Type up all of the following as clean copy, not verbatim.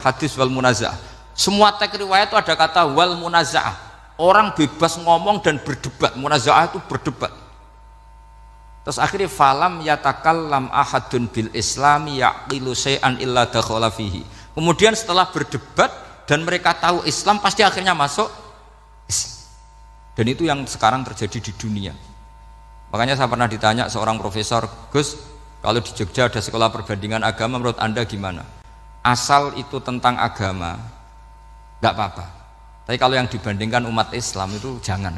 hadis wal munaza'ah. Semua teks riwayat itu ada kata wal munaza'ah. Orang bebas ngomong dan berdebat. Munaza'ah itu berdebat. Terus akhirnya falam yatakallam ahadun bil islami yaqilu syai'an illa dakhala fihi. Kemudian setelah berdebat dan mereka tahu Islam, pasti akhirnya masuk Islam. Dan itu yang sekarang terjadi di dunia. Makanya saya pernah ditanya seorang profesor, Gus, kalau di Jogja ada sekolah perbandingan agama, menurut Anda gimana? Asal itu tentang agama, nggak apa-apa. Tapi kalau yang dibandingkan umat Islam itu jangan.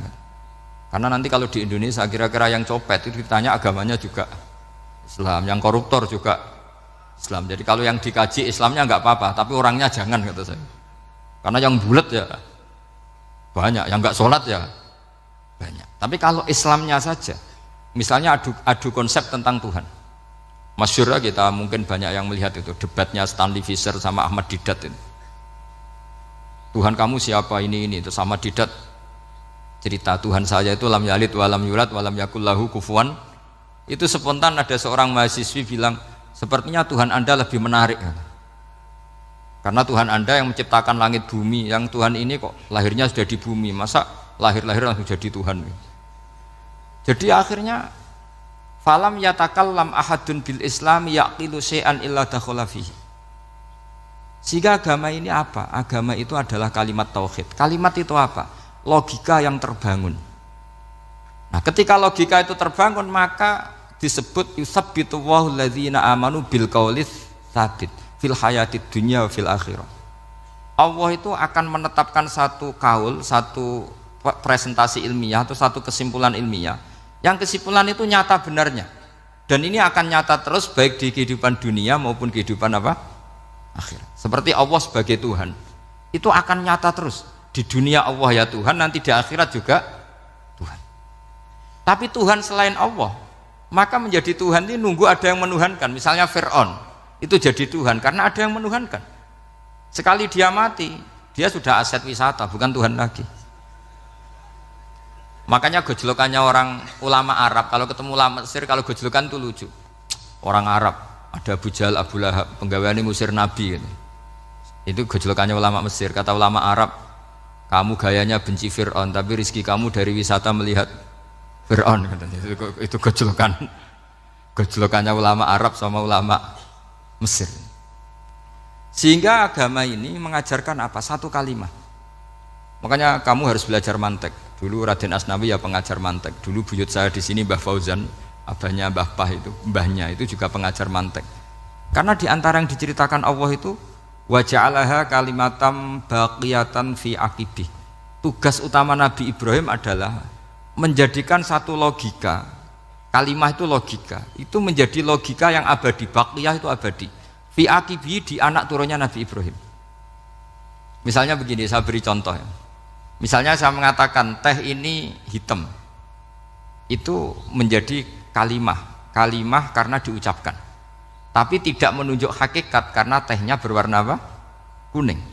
Karena nanti kalau di Indonesia kira-kira yang copet itu ditanya agamanya juga Islam, yang koruptor juga Islam. Jadi kalau yang dikaji Islamnya nggak apa-apa, tapi orangnya jangan, kata saya. Karena yang bulat ya banyak, yang nggak sholat ya banyak. Tapi kalau Islamnya saja, misalnya adu konsep tentang Tuhan. Masyhur kita mungkin banyak yang melihat itu debatnya Stanley Fischer sama Ahmad Didat itu. Tuhan kamu siapa ini itu sama Didat cerita Tuhan saya itu lam yalid walam yulad walam yakul lahu kufuwan. Itu spontan ada seorang mahasiswi bilang, sepertinya Tuhan Anda lebih menarik. Karena Tuhan Anda yang menciptakan langit bumi, yang Tuhan ini kok lahirnya sudah di bumi, masa lahir-lahir langsung jadi Tuhan. Jadi akhirnya falam yatakallam ahadun bil islami yaqilu syai'an illa dakhala fihi. Sehingga agama ini apa? Agama itu adalah kalimat tauhid. Kalimat itu apa? Logika yang terbangun. Nah, ketika logika itu terbangun, maka disebut yusabbitu Allahu alladzina amanu bil qaulis tsabit fil hayatid dunya wa fil akhirah. Allah itu akan menetapkan satu kaul, satu presentasi ilmiah atau satu kesimpulan ilmiah. Yang kesimpulan itu nyata benarnya. Dan ini akan nyata terus baik di kehidupan dunia maupun kehidupan apa? Akhirat. Seperti Allah sebagai Tuhan. Itu akan nyata terus. Di dunia Allah ya Tuhan, nanti di akhirat juga Tuhan. Tapi Tuhan selain Allah, maka menjadi Tuhan ini nunggu ada yang menuhankan. Misalnya Fir'aun, itu jadi Tuhan karena ada yang menuhankan. Sekali dia mati, dia sudah aset wisata, bukan Tuhan lagi. Makanya gojlokannya orang ulama Arab, kalau ketemu ulama Mesir, kalau gojlokan itu lucu. Orang Arab, ada Abu Jahal, Abu Lahab, penggaweane musir Nabi gitu. Itu gojlokannya ulama Mesir. Kata ulama Arab, kamu gayanya benci Fir'aun, tapi rizki kamu dari wisata melihat Fir'aun. Itu gojlokannya ulama Arab sama ulama Mesir. Sehingga agama ini mengajarkan apa? Satu kalimat. Makanya kamu harus belajar mantek. Dulu Raden Asnawi ya pengajar mantek. Dulu buyut saya di sini Mbah Fauzan, abahnya Mbah Pah itu, mbahnya itu juga pengajar mantek. Karena di antara yang diceritakan Allah itu wa ja'alaha kalimatam baqiyatan fi aqibih. Tugas utama Nabi Ibrahim adalah menjadikan satu logika. Kalimah itu logika. Itu menjadi logika yang abadi, baqiyah itu abadi. Fi aqibih, di anak turunnya Nabi Ibrahim. Misalnya begini, saya beri contoh ya. Misalnya saya mengatakan teh ini hitam. Itu menjadi kalimah karena diucapkan. Tapi tidak menunjuk hakikat karena tehnya berwarna apa? Kuning.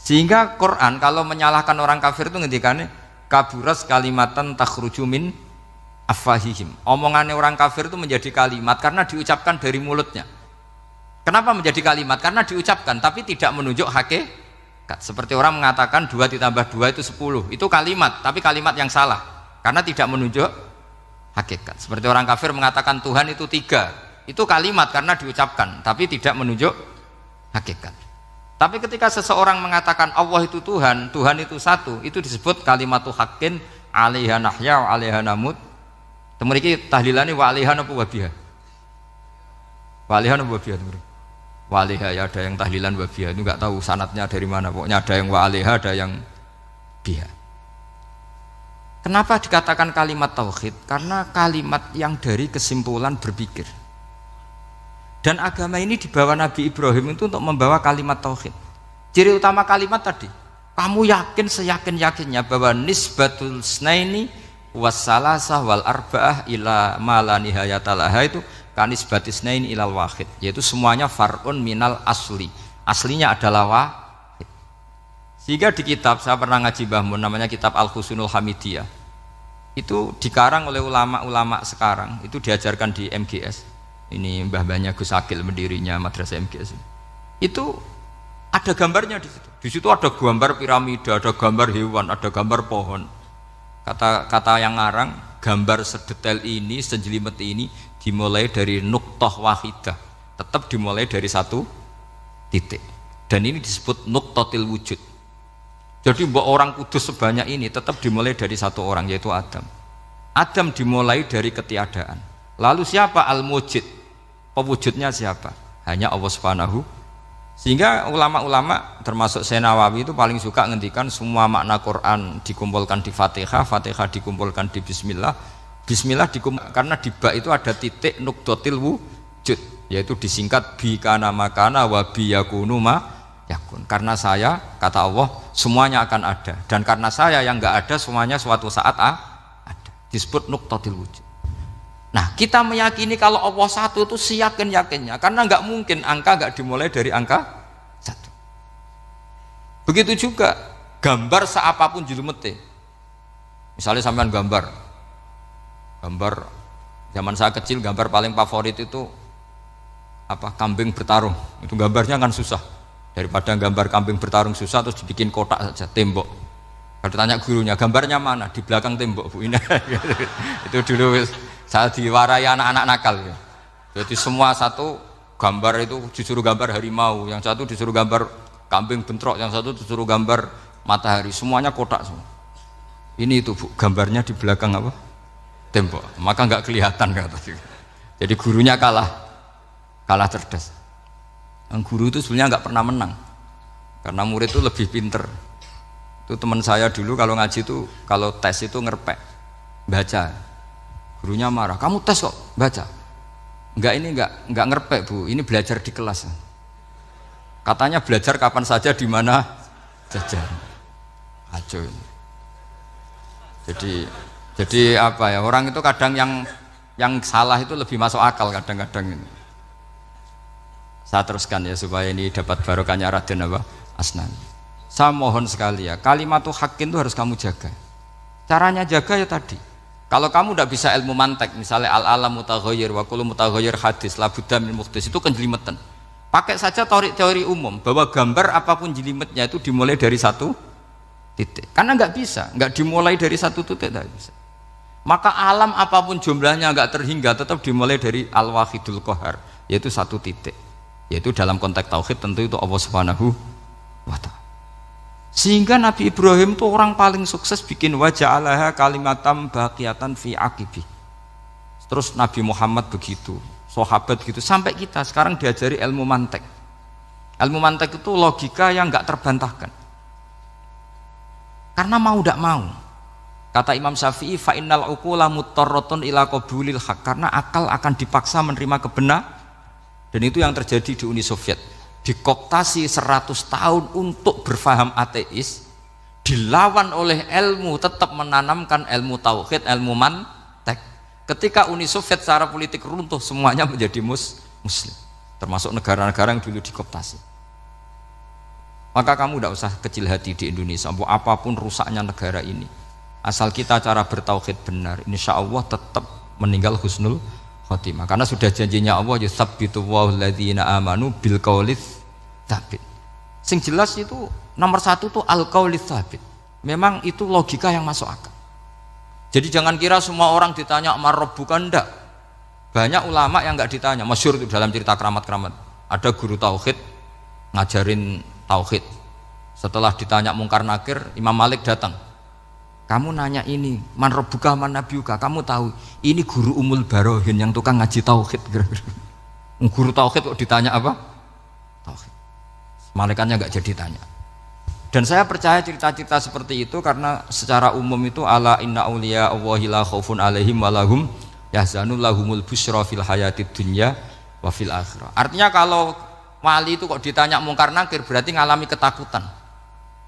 Sehingga Quran kalau menyalahkan orang kafir itu ngendikane kaburas kalimatan takhruju min afwahihim. Omongannya orang kafir itu menjadi kalimat karena diucapkan dari mulutnya. Kenapa menjadi kalimat? Karena diucapkan tapi tidak menunjuk hakikat. Seperti orang mengatakan 2 ditambah 2 itu 10. Itu kalimat, tapi kalimat yang salah karena tidak menunjuk hakikat. Seperti orang kafir mengatakan Tuhan itu 3. Itu kalimat karena diucapkan tapi tidak menunjuk hakikat. Tapi ketika seseorang mengatakan Allah itu Tuhan, Tuhan itu satu, itu disebut kalimatu haqqin 'alaiha nahya wa 'alaiha namut. Temriki tahlilane wa 'alaiha napa wa biha. Wa 'alaiha napa wa biha temriki. Wa 'alaiha ya ada yang tahlilan wa biha, itu enggak tahu sanadnya dari mana, pokoknya ada yang wa 'alaiha ada yang biha. Kenapa dikatakan kalimat tauhid? Karena kalimat yang dari kesimpulan berpikir. Dan agama ini dibawa Nabi Ibrahim itu untuk membawa kalimat tauhid. Ciri utama kalimat tadi, kamu yakin seyakin-yakinnya bahwa nisbatul snaini wassalasah wal arba'ah ila ma la nihayata laha itu kanisbatis snaini ilal wahid, yaitu semuanya far'un minal asli. Aslinya adalah wahid. Sehingga di kitab, saya pernah ngaji Mbah Mun, namanya kitab Al-Husunul Hamidiyah. Itu dikarang oleh ulama-ulama sekarang, itu diajarkan di MGS. Ini mbah-mbahnya Gus Akil pendirinya madrasah MGS. Itu Ada gambarnya di situ. Di situ ada gambar piramida, ada gambar hewan, ada gambar pohon. Kata yang ngarang, gambar sedetail ini, sejelimet ini dimulai dari nuktah wahidah. Tetap dimulai dari satu titik. Dan ini disebut nuktatil wujud. Jadi mbok orang kudus sebanyak ini tetap dimulai dari satu orang, yaitu Adam. Adam dimulai dari ketiadaan. Lalu siapa al-mujid? Pewujudnya siapa? Hanya Allah Subhanahu. Sehingga ulama-ulama termasuk Syekh Nawawi itu paling suka ngendikan semua makna Quran dikumpulkan di Fatihah, Fatihah dikumpulkan di Bismillah, Bismillah dikumpulkan karena di ba itu ada titik nukdotil wujud, yaitu disingkat bi kana makana wa bi yakunu ma yakun. Karena saya, kata Allah, semuanya akan ada, dan karena saya yang enggak ada semuanya suatu saat ada. Disebut nukdotil wujud. Nah, kita meyakini kalau Allah satu itu seyakin-yakinnya, karena nggak mungkin angka nggak dimulai dari angka satu. Begitu juga gambar seapapun julumete. Misalnya sampean gambar zaman saya kecil, gambar paling favorit itu apa? Kambing bertarung. Itu gambarnya kan susah. Daripada gambar kambing bertarung susah terus dibikin kotak saja, tembok. Kalau tanya gurunya, gambarnya mana? Di belakang tembok, Bu. Ini itu dulu saya diwarai anak-anak nakal ya. Jadi semua satu gambar itu disuruh gambar harimau, yang satu disuruh gambar kambing bentrok, yang satu disuruh gambar matahari, semuanya kotak semua. Ini itu Bu, gambarnya di belakang apa? Tembok. Maka nggak kelihatan kata. Jadi gurunya kalah cerdas. Yang guru itu sebenarnya nggak pernah menang, karena murid itu lebih pinter. Itu teman saya dulu kalau ngaji itu kalau tes itu ngerpek baca. Gurunya marah, kamu tes kok baca? Enggak ngerpek Bu, ini belajar di kelas. Katanya belajar kapan saja di mana saja. Aco ini. Jadi apa ya, orang itu kadang yang salah itu lebih masuk akal kadang-kadang ini. Saya teruskan ya supaya ini dapat barokahnya Raden apa? Asnani. Saya mohon sekali ya, kalimat haqqin itu harus kamu jaga. Caranya jaga ya tadi. Kalau kamu tidak bisa ilmu mantek, misalnya al-alam mutaghayyir wa kullu mutaghayyir hadis la budda min muhdits, itu kan jelimetan. Pakai saja teori umum bahwa gambar apapun jelimetnya itu dimulai dari satu titik. Karena nggak bisa, nggak dimulai dari satu titik tidak bisa. Maka alam apapun jumlahnya nggak terhingga tetap dimulai dari al-wahidul qahar, yaitu satu titik. Yaitu dalam konteks tauhid tentu itu Allah Subhanahu wa ta'ala. Sehingga Nabi Ibrahim itu orang paling sukses bikin waja'alaha kalimatam baqiyatan fi aqibi. Terus Nabi Muhammad begitu, sahabat gitu, sampai kita sekarang diajari ilmu mantek. Ilmu mantek itu logika yang nggak terbantahkan. Karena mau tidak mau. Kata Imam Syafi'i, fa innal uqula muttarratun ila qabulil haq, karena akal akan dipaksa menerima kebenaran. Dan itu yang terjadi di Uni Soviet. Dikooptasi 100 tahun untuk berfaham ateis, dilawan oleh ilmu, tetap menanamkan ilmu tauhid, ilmu mantek. Ketika Uni Soviet secara politik runtuh, semuanya menjadi muslim, termasuk negara-negara yang dulu dikooptasi. Maka kamu tidak usah kecil hati di Indonesia, apapun rusaknya negara ini, asal kita cara bertauhid benar, insya Allah tetap meninggal husnul khotimah. Karena sudah janjinya Allah, yusabbitu walladzina amanu bil qaulits tsabit. Sing jelas itu nomor satu tuh al qaulits tsabit. Memang itu logika yang masuk akal. Jadi jangan kira semua orang ditanya mar rabbuka, enggak. Banyak ulama yang enggak ditanya. Masyhur itu dalam cerita keramat-keramat. Ada guru tauhid ngajarin tauhid. Setelah ditanya mungkar nakir, Imam Malik datang. Kamu nanya ini, man rabbuka man nabiyuka, kamu tahu ini guru Umul Barohin yang tukang ngaji tauhid. Guru tauhid kok ditanya apa? Tauhid. Malaikatnya enggak jadi tanya. Dan saya percaya cerita-cerita seperti itu karena secara umum itu ala inna auliya Allahi la khaufun alaihim walahum yahzanun lahumul busyra fil hayatid dunya wa fil akhirah. Artinya kalau wali itu kok ditanya mungkar nakir berarti ngalami ketakutan.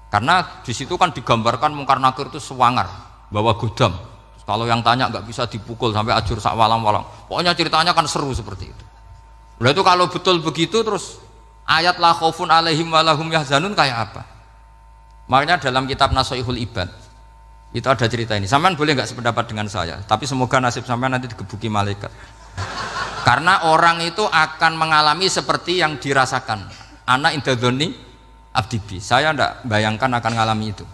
Karena di situ kan digambarkan mungkar nakir itu sewangar, bawa godam. Kalau yang tanya nggak bisa dipukul sampai ajur sak walang-walang. Pokoknya ceritanya kan seru seperti itu. Lalu itu kalau betul begitu terus ayat la khaufun alaihim walahum yahzanun kayak apa? Makanya dalam kitab Nasoihul Ibad itu ada cerita ini. Sampean boleh nggak sependapat dengan saya, tapi semoga nasib sampean nanti digebuki malaikat. Karena orang itu akan mengalami seperti yang dirasakan. Anak indadzoni abdi bi. Saya tidak bayangkan akan ngalami itu.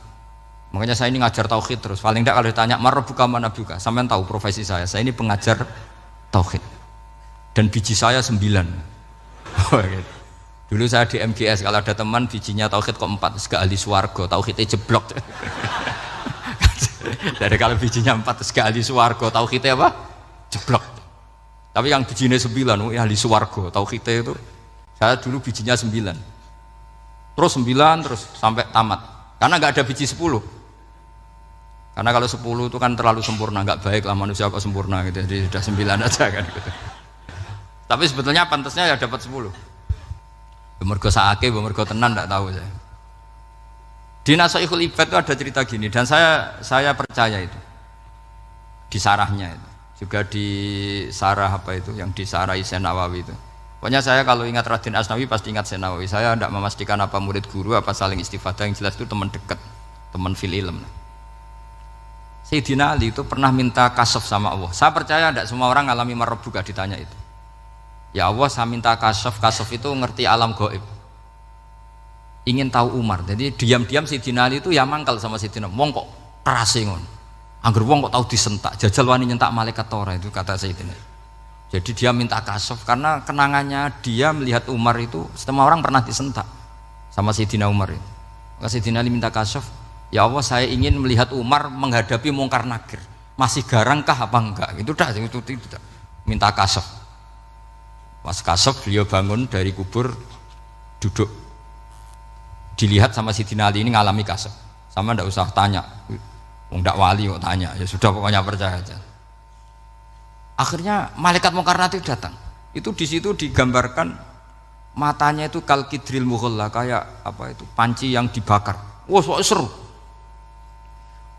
Makanya saya ini ngajar tauhid terus. Paling tidak kalau ditanya marbuka mana buka, sampean tahu profesi saya. Saya ini pengajar tauhid. Dan biji saya 9. Dulu saya di MGS, kalau ada teman bijinya tauhid kok 4, terus ahli swarga, tauhidnya jeblok. Dari kalau bijinya 4 terus ahli swarga, tauhidnya apa? Jeblok. Tapi yang bijinya 9, ahli swarga, tauhidnya itu. Saya dulu bijinya 9. Terus 9 terus sampai tamat. Karena nggak ada biji 10. Karena kalau 10 itu kan terlalu sempurna, nggak baik lah manusia kok sempurna gitu. Jadi sudah 9 aja kan gitu. Tapi sebetulnya pantasnya ya dapat 10. Mergo saake, mergo tenan enggak tahu saya. Di Nasaihul Ibad itu ada cerita gini dan saya percaya itu. Di sarahnya itu. Juga di sarah apa itu yang di sarah Syekh Nawawi itu. Pokoknya saya kalau ingat Raden Asnawi pasti ingat Syekh Nawawi. Saya tidak memastikan apa murid guru apa saling istifadah, yang jelas itu teman dekat, teman fil ilm. Sayyidina Ali itu pernah minta kasaf sama Allah. Saya percaya tidak semua orang ngalami marbuka ditanya itu. Ya Allah, saya minta kasaf itu ngerti alam gaib. Ingin tahu Umar. Jadi diam-diam Sayyidina Ali itu ya mangkal sama Sayyidina. Wong kok kerase ngono. Angger wong kok tahu disentak, jajal wani nyentak malaikat ora, itu kata Sayyidina. Jadi dia minta kasaf karena kenangannya dia melihat Umar itu semua orang pernah disentak sama Sayyidina Umar itu. Maka Sayyidina Ali minta kasaf. Ya Allah, saya ingin melihat Umar menghadapi mungkar nakir. Masih garangkah apa enggak? Itu dah, itu tidak. Minta kasaf. Pas kasaf beliau bangun dari kubur, duduk. Dilihat sama Sayyidina Ali ini ngalami kasaf. Sama enggak usah tanya. Enggak wali kok tanya. Ya sudah pokoknya percaya aja. Akhirnya malaikat mungkar nakir datang. Itu di situ digambarkan matanya itu kalkidril mughalla, kayak apa itu? Panci yang dibakar. Wah, wow, seru.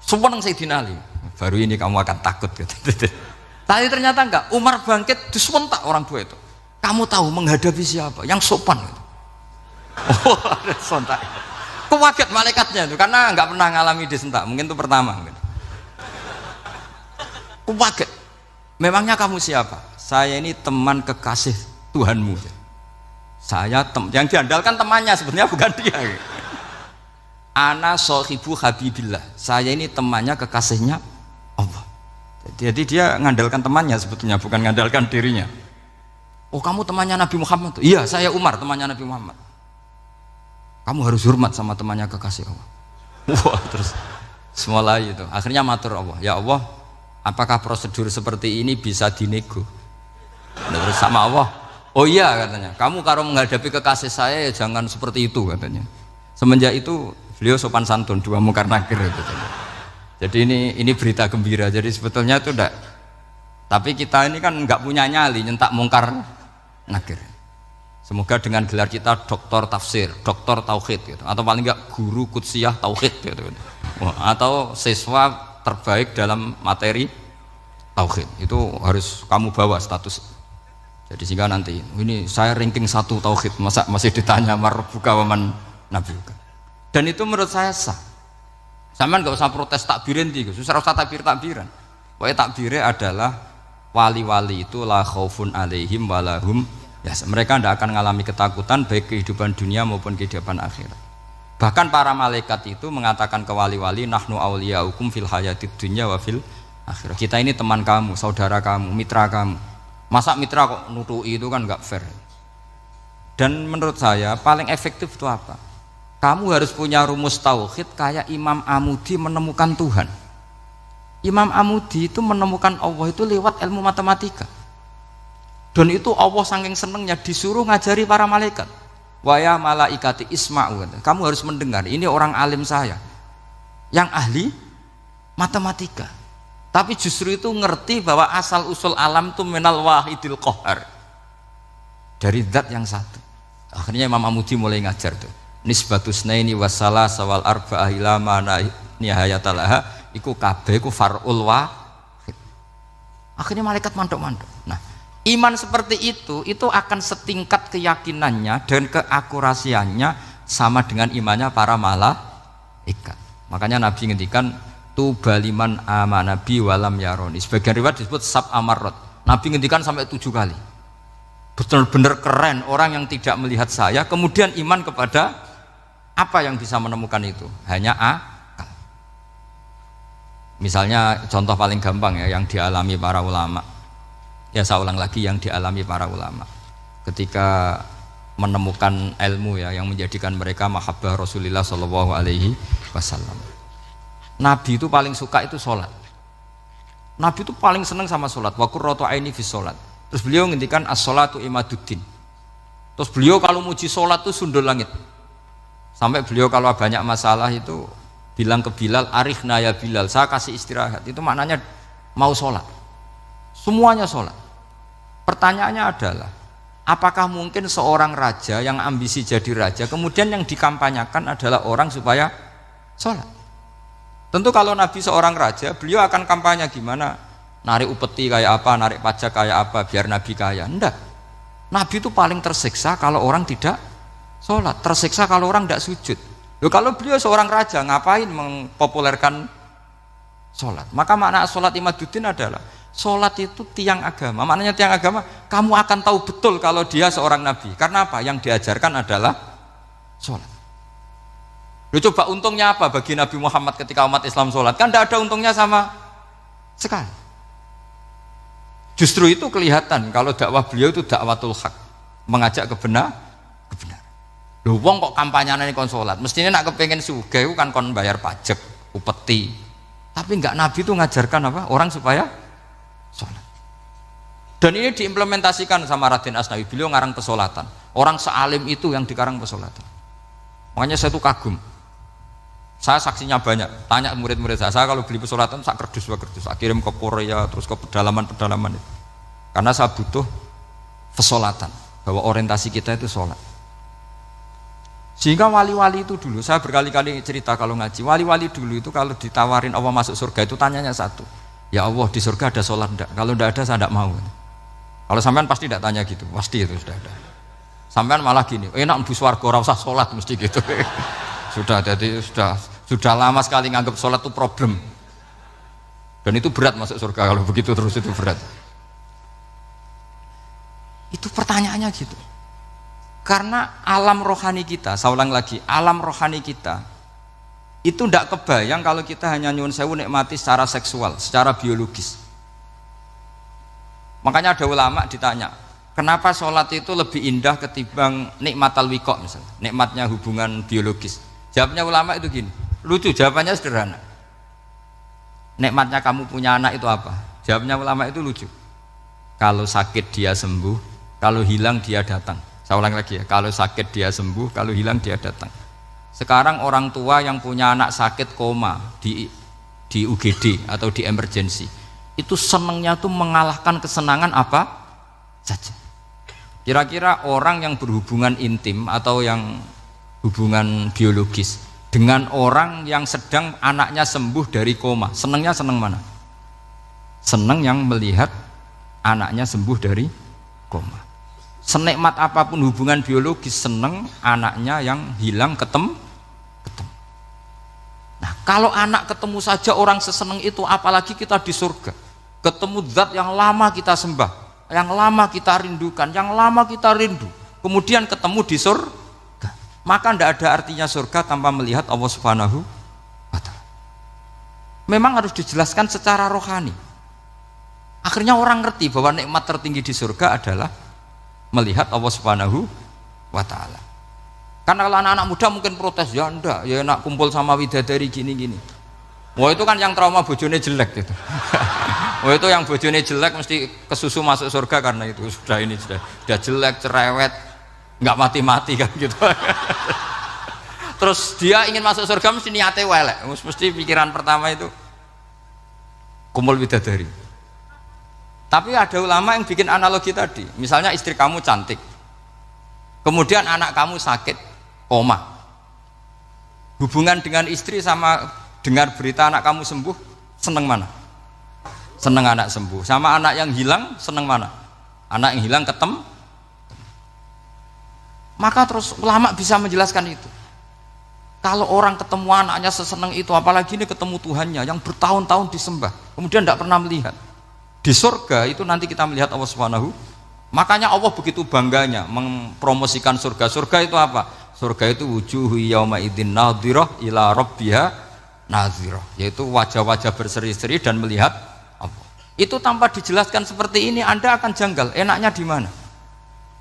Sumpah Sayyidina Ali, baru ini kamu akan takut gitu. Tapi ternyata enggak, Umar bangkit disewentak orang tua itu. Kamu tahu menghadapi siapa? Yang sopan gitu. Oh, ada sontak. Kaget malaikatnya itu karena enggak pernah ngalami disentak, mungkin itu pertama gitu. Kaget. Memangnya kamu siapa? Saya ini teman kekasih Tuhanmu. Saya yang diandalkan temannya sebenarnya bukan dia. Gitu. Ana sohibu habibillah, saya ini temannya kekasihnya Allah. Jadi dia ngandalkan temannya sebetulnya, bukan ngandalkan dirinya. Oh, kamu temannya Nabi Muhammad? Iya, saya Umar, temannya Nabi Muhammad. Kamu harus hormat sama temannya kekasih Allah. Wah, terus semulai itu akhirnya matur Allah, ya Allah, apakah prosedur seperti ini bisa dinego? Terus sama Allah, oh iya katanya, kamu kalau menghadapi kekasih saya ya jangan seperti itu katanya. Semenjak itu beliau sopan santun, dua mungkar nakir gitu. Jadi ini berita gembira. Jadi sebetulnya itu enggak. Tapi kita ini kan enggak punya nyali nyentak mungkar nakir. Semoga dengan gelar kita doktor tafsir, doktor tauhid gitu. Atau paling enggak guru kudsiyah tauhid gitu. Atau siswa terbaik dalam materi tauhid. Itu harus kamu bawa status. Jadi sehingga nanti ini saya ranking 1 tauhid, masa masih ditanya marbuka waman nabiuka. Dan itu menurut saya sah. Sampean nggak usah protes takbirin tiga, susah usah takbiran. Pokoknya takbirnya adalah wali-wali itu la khaufun alaihim walahum ya, mereka tidak akan mengalami ketakutan baik kehidupan dunia maupun kehidupan akhirat. Bahkan para malaikat itu mengatakan ke wali-wali nahnu awliyaukum fil hayatid dunya wa fil akhirah. Kita ini teman kamu, saudara kamu, mitra kamu. Masa mitra kok nutui itu kan nggak fair. Dan menurut saya paling efektif itu apa? Kamu harus punya rumus tauhid kayak Imam Amudi menemukan Tuhan. Imam Amudi itu menemukan Allah itu lewat ilmu matematika. Dan itu Allah saking senengnya disuruh ngajari para malaikat. Wa ya malaikati isma'u. Kamu harus mendengar, ini orang alim saya yang ahli matematika. Tapi justru itu ngerti bahwa asal usul alam itu minal wahidil qahar. Dari zat yang satu. Akhirnya Imam Amudi mulai ngajar tuh. Nisbatus naini wassalah sawal arba'ah ila mana nihayatalaha iku kabeh iku far'ul wahid. Akhirnya malaikat mandok-mandok. Nah, iman seperti itu akan setingkat keyakinannya dan keakurasiannya sama dengan imannya para malaikat. Makanya Nabi ngendikan tubaliman amanabi walam yaroni. Sebagian riwayat disebut sab amarot. Nabi ngendikan sampai 7 kali. Benar-benar keren orang yang tidak melihat saya kemudian iman kepada Apa yang bisa menemukan itu? Hanya akal. Misalnya contoh paling gampang ya, yang dialami para ulama. Ya saya ulang lagi, yang dialami para ulama ketika menemukan ilmu ya yang menjadikan mereka mahabbah Rasulullah Shallallahu Alaihi Wasallam. Nabi itu paling suka itu sholat. Nabi itu paling senang sama sholat. Wa qurratu aini fi sholat. Terus beliau ngendikan as-sholatu imaduddin. Terus beliau kalau muji sholat itu sundul langit. Sampai beliau kalau banyak masalah itu bilang ke Bilal, arikhna ya Bilal, saya kasih istirahat. Itu maknanya mau sholat. Semuanya sholat. Pertanyaannya adalah, apakah mungkin seorang raja yang ambisi jadi raja, kemudian yang dikampanyakan adalah orang supaya sholat? Tentu kalau Nabi seorang raja, beliau akan kampanye gimana? Narik upeti kayak apa, narik pajak kayak apa, biar Nabi kaya. Enggak. Nabi itu paling tersiksa kalau orang tidak sholat, tersiksa kalau orang tidak sujud. Loh, kalau beliau seorang raja, ngapain mempopulerkan sholat? Maka makna sholat imaduddin adalah sholat itu tiang agama. Maknanya tiang agama, kamu akan tahu betul kalau dia seorang nabi. Karena apa? Yang diajarkan adalah sholat. Loh, coba untungnya apa bagi Nabi Muhammad ketika umat Islam sholat? Kan tidak ada untungnya sama sekali. Justru itu kelihatan kalau dakwah beliau itu dakwatul haq, mengajak kebenaran. Loh, wong kok kampanyane kon sholat? Mestinya nak kepengen sugih kan kon bayar pajak, upeti. Tapi enggak, Nabi itu ngajarkan apa? Orang supaya sholat. Dan ini diimplementasikan sama Raden Asnawi. Beliau ngarang pesolatan. Orang sealim itu yang dikarang pesolatan. Makanya saya tuh kagum. Saya saksinya banyak. Tanya murid-murid saya kalau beli pesolatan saya kerdus. Saya kirim ke Korea, terus ke pedalaman-pedalaman itu. Karena saya butuh pesolatan, bahwa orientasi kita itu sholat. Sehingga wali-wali itu dulu, saya berkali-kali cerita kalau ngaji, wali-wali dulu itu kalau ditawarin Allah masuk surga itu tanyanya satu, ya Allah di surga ada sholat enggak? Kalau enggak ada saya enggak mau. Kalau sampean pasti enggak tanya gitu, pasti itu sudah ada. Sampean malah gini, enak mlebu swarga ora usah sholat, mesti gitu. Sudah, jadi sudah lama sekali nganggap sholat itu problem. Dan itu berat masuk surga, kalau begitu terus itu berat. Itu pertanyaannya gitu. Karena alam rohani kita, saya ulang lagi, alam rohani kita itu tidak kebayang kalau kita hanya nyuwun sewu nikmati secara seksual, secara biologis. Makanya ada ulama ditanya, kenapa sholat itu lebih indah ketimbang nikmatal wiqo misalnya, nikmatnya hubungan biologis. Jawabnya ulama itu gini, lucu, jawabannya sederhana. Nikmatnya kamu punya anak itu apa? Jawabnya ulama itu lucu. Kalau sakit dia sembuh, kalau hilang dia datang. Saya ulang lagi ya, kalau sakit dia sembuh, kalau hilang dia datang. Sekarang orang tua yang punya anak sakit koma di UGD atau di emergency, itu senangnya tuh mengalahkan kesenangan apa saja. Kira-kira orang yang berhubungan intim atau yang hubungan biologis dengan orang yang sedang anaknya sembuh dari koma, senangnya senang mana? Senang yang melihat anaknya sembuh dari koma. Senikmat apapun hubungan biologis, seneng anaknya yang hilang ketemu. Nah, kalau anak ketemu saja orang seseneng itu, apalagi kita di surga, ketemu zat yang lama kita sembah, yang lama kita rindukan, yang lama kita rindu, kemudian ketemu di surga, maka tidak ada artinya surga tanpa melihat Allah Subhanahu wa Ta'ala. Memang harus dijelaskan secara rohani. Akhirnya orang ngerti bahwa nikmat tertinggi di surga adalah melihat Allah Subhanahu wa Ta'ala. Karena kalau anak-anak muda mungkin protes, ya enggak, ya enak kumpul sama widadari gini-gini. Wah, itu kan yang trauma bojone jelek gitu. Wah, itu yang bojone jelek mesti kesusu masuk surga karena itu sudah jelek, cerewet, nggak mati-mati kan gitu. Terus dia ingin masuk surga mesti niate welek, mesti pikiran pertama itu kumpul widadari. Tapi ada ulama yang bikin analogi tadi, misalnya istri kamu cantik, kemudian anak kamu sakit, koma. Hubungan dengan istri sama dengar berita anak kamu sembuh, seneng mana? Seneng anak sembuh. Sama anak yang hilang, seneng mana? Anak yang hilang ketemu. Maka terus ulama bisa menjelaskan itu. Kalau orang ketemu anaknya seseneng itu, apalagi ini ketemu Tuhannya yang bertahun-tahun disembah, kemudian tidak pernah melihat. Di surga itu nanti kita melihat Allah Subhanahu. Makanya Allah begitu bangganya mempromosikan surga. Surga itu apa? Surga itu wujuhu yauma idzin nadhirah ila rabbiha nadhirah, yaitu wajah-wajah berseri-seri dan melihat Allah. Itu tanpa dijelaskan seperti ini Anda akan janggal, enaknya di mana?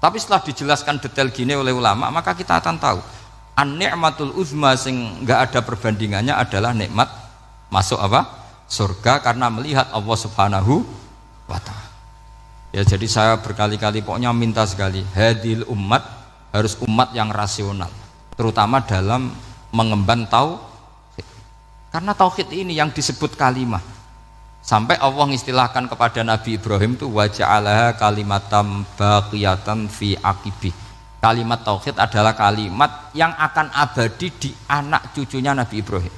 Tapi setelah dijelaskan detail gini oleh ulama, maka kita akan tahu an-ni'matul uzma sing enggak ada perbandingannya adalah nikmat masuk apa? Surga karena melihat Allah Subhanahu wa taala. Ya, jadi saya berkali-kali pokoknya minta sekali, hadil umat harus umat yang rasional, terutama dalam mengemban tauhid. Karena tauhid ini yang disebut kalimah. Sampai Allah mengistilahkan kepada Nabi Ibrahim itu wa ja'alaha kalimatam baqiyatan fi aqibi. Kalimat tauhid adalah kalimat yang akan abadi di anak cucunya Nabi Ibrahim.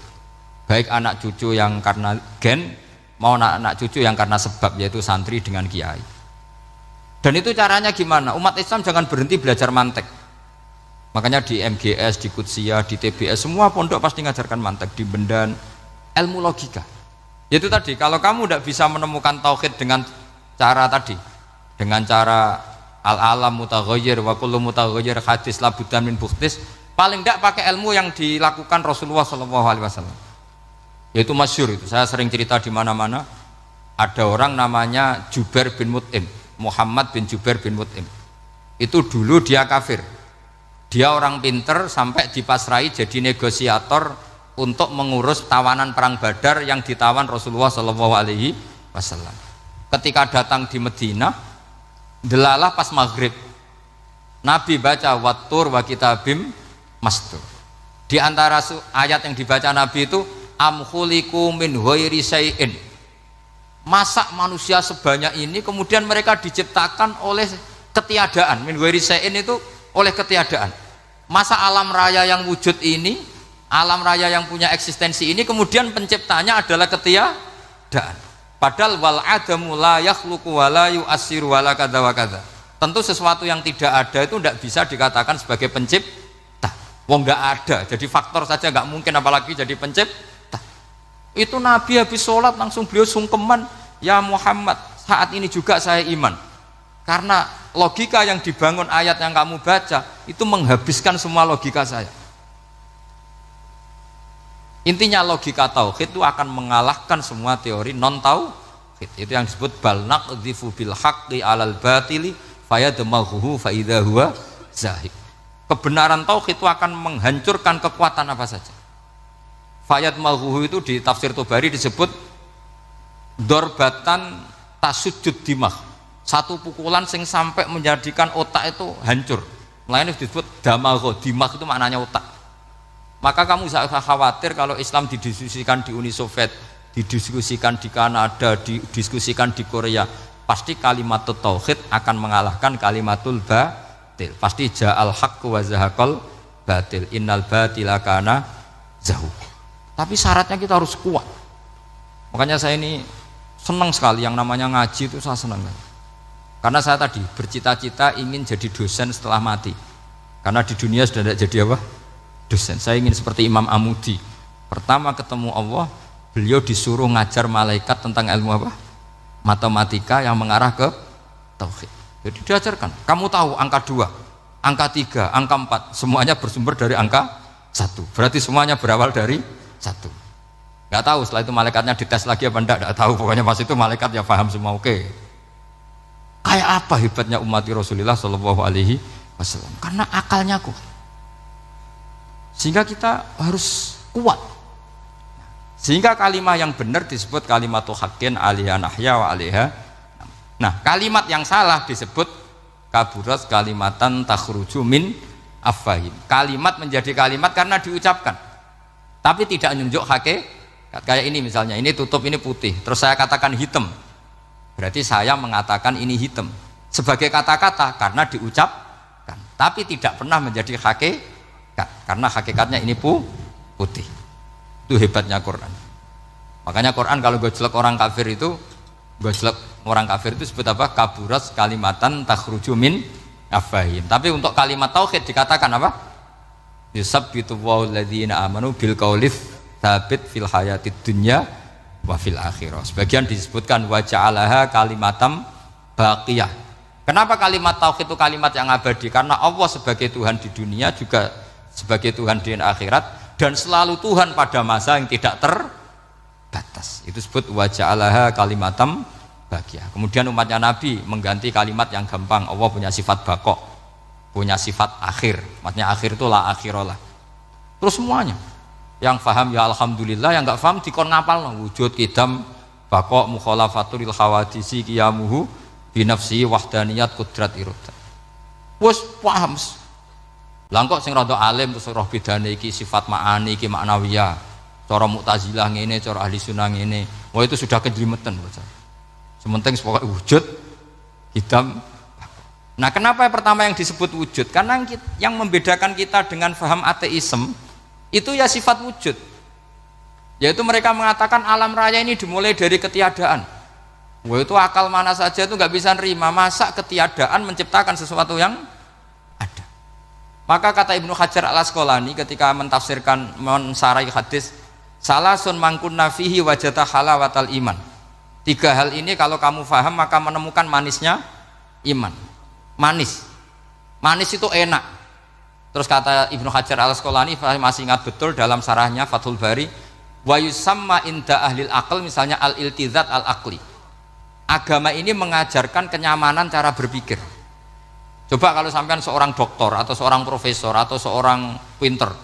Baik anak cucu yang karena gen mau anak cucu yang karena sebab, yaitu santri dengan kiai. Dan itu caranya gimana? Umat Islam jangan berhenti belajar mantek. Makanya di MGS, di Qudsiyah, di TBS semua pondok pasti ngajarkan mantek, di Bendan, ilmu logika. Itu tadi, kalau kamu tidak bisa menemukan tauhid dengan cara tadi, dengan cara al-alam mutaghayyir wa kullu mutaghayyir hadis labudan min bukhtis, paling tidak pakai ilmu yang dilakukan Rasulullah SAW. Yaitu masyhur itu, saya sering cerita di mana-mana. Ada orang namanya Jubair bin Mut'im, Muhammad bin Jubair bin Mut'im. Itu dulu dia kafir. Dia orang pinter sampai dipasrai jadi negosiator untuk mengurus tawanan perang Badar yang ditawan Rasulullah SAW. Ketika datang di Madinah, delalah pas maghrib, Nabi baca wattur wa kitabim mastur. Di antara ayat yang dibaca Nabi itu am khuliqu min ghairi syai'in. Masa manusia sebanyak ini kemudian mereka diciptakan oleh ketiadaan. Min ghairi syai'in itu oleh ketiadaan. Masa alam raya yang wujud ini, alam raya yang punya eksistensi ini kemudian penciptanya adalah ketiadaan. Padahal wal adamu la yakhluqu wa la yu'assiru wa la kadza wa kadza. Tentu sesuatu yang tidak ada itu tidak bisa dikatakan sebagai pencipta. Wong enggak ada, jadi faktor saja enggak mungkin apalagi jadi pencipta. Itu Nabi habis sholat langsung beliau sungkeman, ya Muhammad, saat ini juga saya iman. Karena logika yang dibangun ayat yang kamu baca itu menghabiskan semua logika saya. Intinya logika tauhid itu akan mengalahkan semua teori non tauhid. Itu yang disebut bal naqdhifu bil haqqi 'alal batili fayadmaghuhu fa idza huwa zahid. Kebenaran tauhid itu akan menghancurkan kekuatan apa saja. Fayadmaghuhu itu di tafsir Tobari disebut dorbatan tasujud dimah. Satu pukulan sing sampai menjadikan otak itu hancur. Melainkan disebut damagho, dimag itu maknanya otak. Maka kamu jangan khawatir kalau Islam didiskusikan di Uni Soviet, didiskusikan di Kanada, didiskusikan di Korea, pasti kalimat tauhid akan mengalahkan kalimatul batil. Pasti ja'al haqqu wa zahaqal batil, innal batila kana zahuq. Tapi syaratnya kita harus kuat. Makanya saya ini senang sekali yang namanya ngaji itu, saya senang. Karena saya tadi bercita-cita ingin jadi dosen setelah mati. Karena di dunia sudah tidak jadi apa? Dosen. Saya ingin seperti Imam Amudi. Pertama ketemu Allah, beliau disuruh ngajar malaikat tentang ilmu apa? Matematika yang mengarah ke tauhid. Jadi diajarkan. Kamu tahu angka 2, angka 3, angka 4, semuanya bersumber dari angka 1. Berarti semuanya berawal dari 1. Gak tahu setelah itu malaikatnya dites lagi apa enggak, gak tahu. Pokoknya pas itu malaikat ya paham semua, oke. Kayak apa hebatnya umat Rasulullah Shallallahu Alaihi Wasallam? Karena akalnya kuat, sehingga kita harus kuat. Sehingga kalimat yang benar disebut kalimatu haqqin 'alaiha nahya wa 'alaiha. Nah, kalimat yang salah disebut kaburat kalimatan takhruju min afwahim. Kalimat menjadi kalimat karena diucapkan, tapi tidak menunjuk hakikat. Kayak ini misalnya, ini tutup, ini putih, terus saya katakan hitam. Berarti saya mengatakan ini hitam sebagai kata-kata karena diucapkan, tapi tidak pernah menjadi hakikat karena hakikatnya ini putih. Itu hebatnya Quran. Makanya Quran kalau gojlek orang kafir itu, gojlek orang kafir itu sebut apa? Kaburas kalimatan takhruju min afwahim. Tapi untuk kalimat tauhid dikatakan apa? Yusabbitu wal ladzina amanu bil qaulits tsabit fil hayatid dunya wa fil akhirah. Sebagian disebutkan wa ja'alaha kalimatam baqiyah. Kenapa kalimat tauhid itu kalimat yang abadi? Karena Allah sebagai Tuhan di dunia juga sebagai Tuhan di akhirat dan selalu Tuhan pada masa yang tidak terbatas. Itu disebut wa ja'alaha kalimatam baqiyah. Kemudian umatnya Nabi mengganti kalimat yang gampang. Allah punya sifat baqo, punya sifat akhir. Maksudnya akhir itu la akhirolah. Terus semuanya. Yang faham ya alhamdulillah, yang enggak faham dikon ngapal wujud kidam baqo mukhalafatul hawadisi qiyamuhu binafsi wahdaniyat kudrat irodat. Wes paham. Lah kok sing rada alim terus roh bedane iki sifat ma'ani iki maknawiyah. Cara Mu'tazilah ngene, cara ahli sunnah ngene. Wah itu sudah kejlimetan bocah. Sementing pokoknya wujud kidam. Nah, kenapa pertama yang disebut wujud? Karena yang membedakan kita dengan faham ateisme itu ya sifat wujud, yaitu mereka mengatakan alam raya ini dimulai dari ketiadaan. Wah itu akal mana saja itu nggak bisa nerima masa ketiadaan menciptakan sesuatu yang ada. Maka kata Ibnu Hajar al-Asqalani ketika mentafsirkan mensarai hadis salasun mangkunna fihi wajata halawatal iman. 3 hal ini kalau kamu faham maka menemukan manisnya iman. Manis itu enak. Terus kata Ibnu Hajar al-Asqalani, masih ingat betul dalam sarahnya Fathul Bari, wa yusamma inda ahlil aql, misalnya al-iltizat al-aqli. Agama ini mengajarkan kenyamanan cara berpikir. Coba kalau sampean seorang doktor atau seorang profesor atau seorang pinter,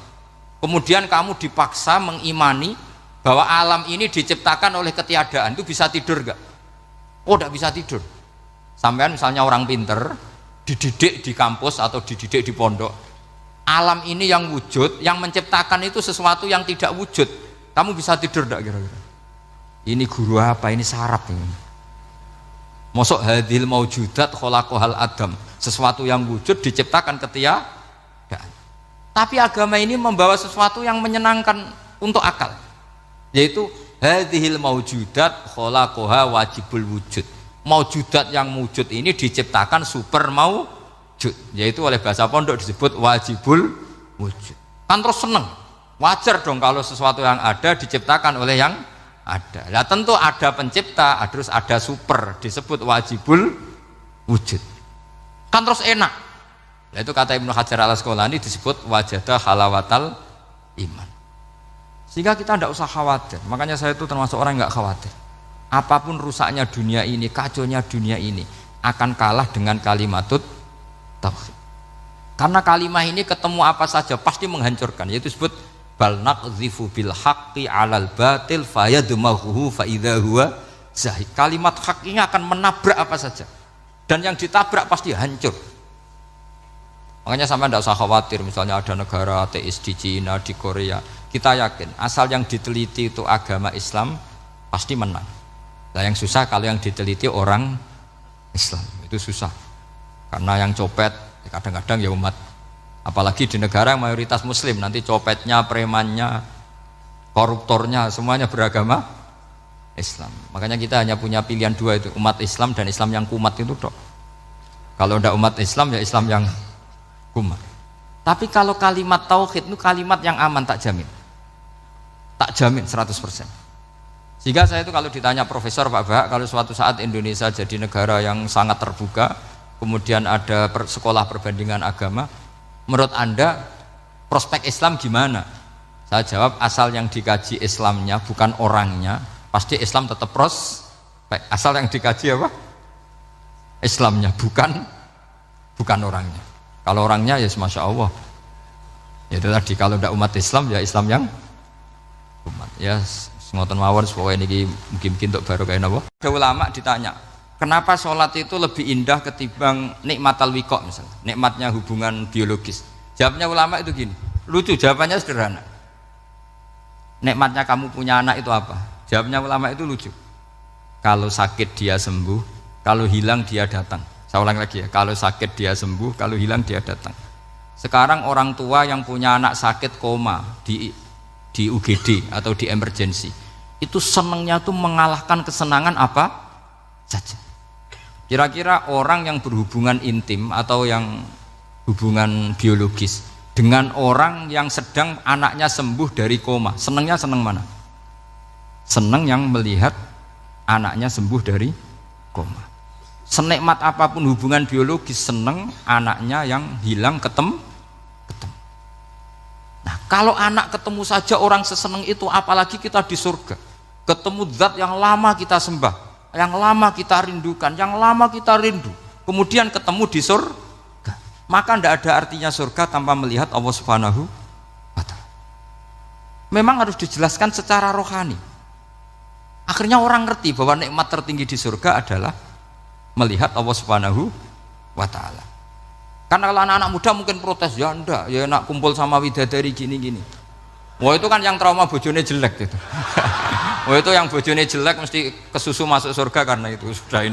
kemudian kamu dipaksa mengimani bahwa alam ini diciptakan oleh ketiadaan, itu bisa tidur gak? Oh, tidak bisa tidur. Sampean misalnya orang pinter, dididik di kampus atau dididik di pondok, alam ini yang wujud, yang menciptakan itu sesuatu yang tidak wujud. Kamu bisa tidur tidak kira-kira? Ini guru apa? Ini sarap ini. Mosok hadil maujudat khalaqahal adam, sesuatu yang wujud diciptakan ketiadaan. Tapi agama ini membawa sesuatu yang menyenangkan untuk akal, yaitu hadhil maujudat khalaqaha wajibul wujud. Maujudat yang wujud ini diciptakan super maujud, yaitu oleh bahasa pondok disebut wajibul wujud. Kan terus seneng, wajar dong kalau sesuatu yang ada diciptakan oleh yang ada. Nah tentu ada pencipta, terus ada super, disebut wajibul wujud. Kan terus enak. Nah itu kata Ibnu Hajar al-Asqalani disebut wajada halawatal iman. Sehingga kita tidak usah khawatir. Makanya saya itu termasuk orang yang nggak khawatir. Apapun rusaknya dunia ini, kacaunya dunia ini akan kalah dengan kalimatut tauhid. Karena kalimat ini ketemu apa saja pasti menghancurkan, yaitu disebut bal naqdhifu bil haqqi 'alal batil fayadmaghuhu fa idza huwa zahid. Kalimat hak ini akan menabrak apa saja dan yang ditabrak pasti hancur. Makanya sampai tidak usah khawatir misalnya ada negara ateis di Cina, di Korea, kita yakin asal yang diteliti itu agama Islam pasti menang. Nah yang susah kalau yang diteliti orang Islam, itu susah. Karena yang copet kadang-kadang ya umat, apalagi di negara yang mayoritas muslim, nanti copetnya, premannya, koruptornya semuanya beragama Islam. Makanya kita hanya punya pilihan dua itu, umat Islam dan Islam yang kumat itu dok. Kalau tidak umat Islam ya Islam yang kumat. Tapi kalau kalimat tauhid itu kalimat yang aman, tak jamin 100%. Sehingga saya itu kalau ditanya Profesor Pak Bahak, kalau suatu saat Indonesia jadi negara yang sangat terbuka, kemudian ada sekolah perbandingan agama, menurut Anda prospek Islam gimana? Saya jawab asal yang dikaji Islamnya bukan orangnya, pasti Islam tetap prospek. Asal yang dikaji apa? Islamnya, bukan orangnya. Kalau orangnya ya Masya Allah, ya itu tadi, kalau tidak umat Islam ya Islam yang umat ya ngoten mawon. Supaya ini mungkin untuk baru kayak apa. Ada ulama ditanya, kenapa sholat itu lebih indah ketimbang nikmatal wiqo misalnya, nikmatnya hubungan biologis. Jawabnya ulama itu gini, lucu, jawabannya sederhana. Nikmatnya kamu punya anak itu apa? Jawabnya ulama itu lucu. Kalau sakit dia sembuh, kalau hilang dia datang. Saya ulang lagi ya, kalau sakit dia sembuh, kalau hilang dia datang. Sekarang orang tua yang punya anak sakit koma di UGD atau di emergency, itu senangnya tuh mengalahkan kesenangan apa saja. Kira-kira orang yang berhubungan intim atau yang hubungan biologis dengan orang yang sedang anaknya sembuh dari koma, senangnya senang mana? Senang yang melihat anaknya sembuh dari koma. Senikmat apapun hubungan biologis, senang anaknya yang hilang ketemu. Kalau anak ketemu saja orang seseneng itu, apalagi kita di surga. Ketemu zat yang lama kita sembah, yang lama kita rindukan, yang lama kita rindu. Kemudian ketemu di surga. Maka tidak ada artinya surga tanpa melihat Allah Subhanahu wa ta'ala. Memang harus dijelaskan secara rohani. Akhirnya orang ngerti bahwa nikmat tertinggi di surga adalah melihat Allah Subhanahu wa ta'ala. Karena kalau anak-anak muda mungkin protes, ya enggak, ya enak kumpul sama widadari gini-gini. Wah itu kan yang trauma bojone jelek itu. Wah itu yang bojone jelek mesti kesusu masuk surga karena itu sudah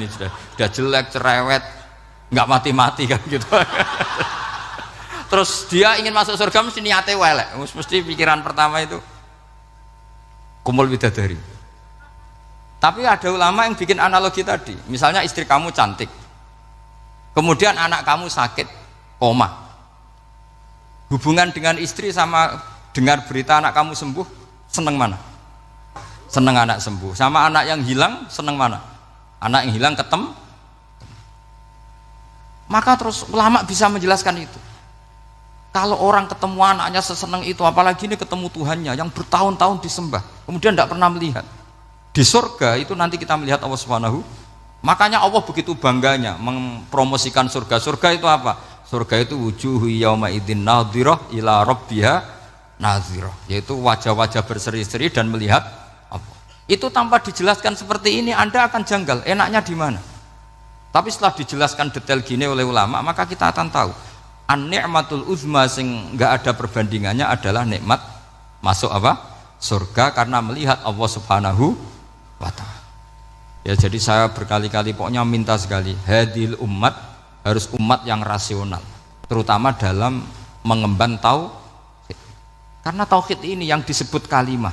jelek, cerewet, nggak mati-mati kan gitu. Terus dia ingin masuk surga mesti niatnya welek, mesti pikiran pertama itu kumpul widadari. Tapi ada ulama yang bikin analogi tadi, misalnya istri kamu cantik, kemudian anak kamu sakit, koma. Hubungan dengan istri sama dengar berita anak kamu sembuh, seneng mana? Seneng anak sembuh. Sama anak yang hilang, seneng mana? Anak yang hilang ketemu. Maka terus ulama bisa menjelaskan itu. Kalau orang ketemu anaknya seseneng itu, apalagi ini ketemu Tuhannya yang bertahun-tahun disembah, kemudian tidak pernah melihat. Di surga itu nanti kita melihat Allah Subhanahu. Makanya Allah begitu bangganya mempromosikan surga. Surga itu apa? Surga itu wujuhu yauma idzin nadhirah ila rabbiha nadhirah, yaitu wajah-wajah berseri-seri dan melihat apa. Itu tanpa dijelaskan seperti ini Anda akan janggal, enaknya di mana? Tapi setelah dijelaskan detail gini oleh ulama, maka kita akan tahu an-ni'matul uzma sing enggak ada perbandingannya adalah nikmat masuk apa? Surga karena melihat Allah Subhanahu wa ta'ala. Ya jadi saya berkali-kali pokoknya minta sekali, hadil umat harus umat yang rasional, terutama dalam mengemban tauhid. Karena tauhid ini yang disebut kalimah.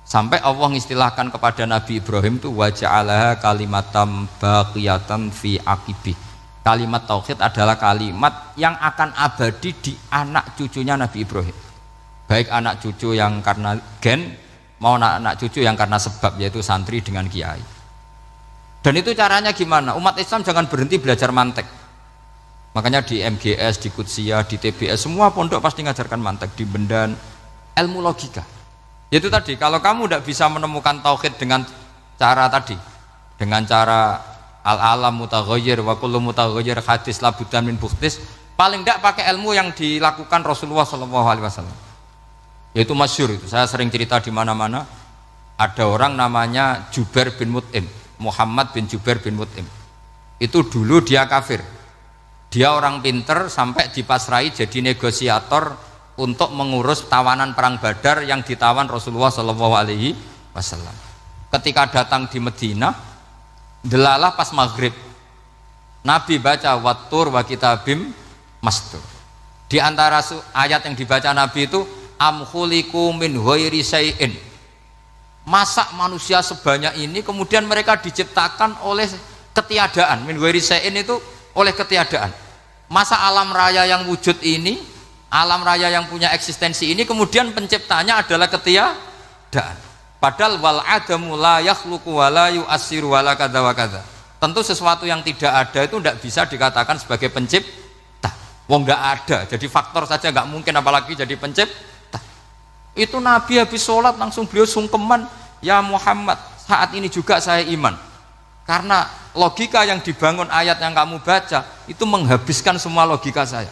Sampai Allah mengistilahkan kepada Nabi Ibrahim itu wa ja'alaha kalimatam baqiyatan fi aqibih. Kalimat tauhid adalah kalimat yang akan abadi di anak cucunya Nabi Ibrahim. Baik anak cucu yang karena gen mau anak cucu yang karena sebab, yaitu santri dengan kiai. Dan itu caranya gimana? Umat Islam jangan berhenti belajar mantek. Makanya di MGS, di Qudsiyah, di TBS semua pondok pasti ngajarkan mantek, di Bendan, ilmu logika. Yaitu tadi, kalau kamu tidak bisa menemukan tauhid dengan cara tadi, dengan cara al-alam mutaghayyir wa kullu mutaghayyir hadis labudan min bukhtis, paling tidak pakai ilmu yang dilakukan Rasulullah SAW. Yaitu masyhur itu, saya sering cerita di mana-mana. Ada orang namanya Jubair bin Mut'im, Muhammad bin Jubair bin Mut'im. Itu dulu dia kafir. Dia orang pinter sampai dipasrai jadi negosiator untuk mengurus tawanan perang Badar yang ditawan Rasulullah SAW. Ketika datang di Medina, delalah pas maghrib, Nabi baca wattur wa kitabim mastur. Di antara ayat yang dibaca Nabi itu am khuliqu min ghairi syai'in. Masa manusia sebanyak ini kemudian mereka diciptakan oleh ketiadaan. Min ghairi syai'in itu oleh ketiadaan. Masa alam raya yang wujud ini, alam raya yang punya eksistensi ini kemudian penciptanya adalah ketiadaan. Padahal wal adamu la yakhluqu wa la yu'assiru wa la kadza wa kadza. Tentu sesuatu yang tidak ada itu tidak bisa dikatakan sebagai pencipta. Wong nggak ada, jadi faktor saja nggak mungkin apalagi jadi pencipta. Itu Nabi habis sholat langsung beliau sungkeman, ya Muhammad, saat ini juga saya iman. Karena logika yang dibangun ayat yang kamu baca itu menghabiskan semua logika saya.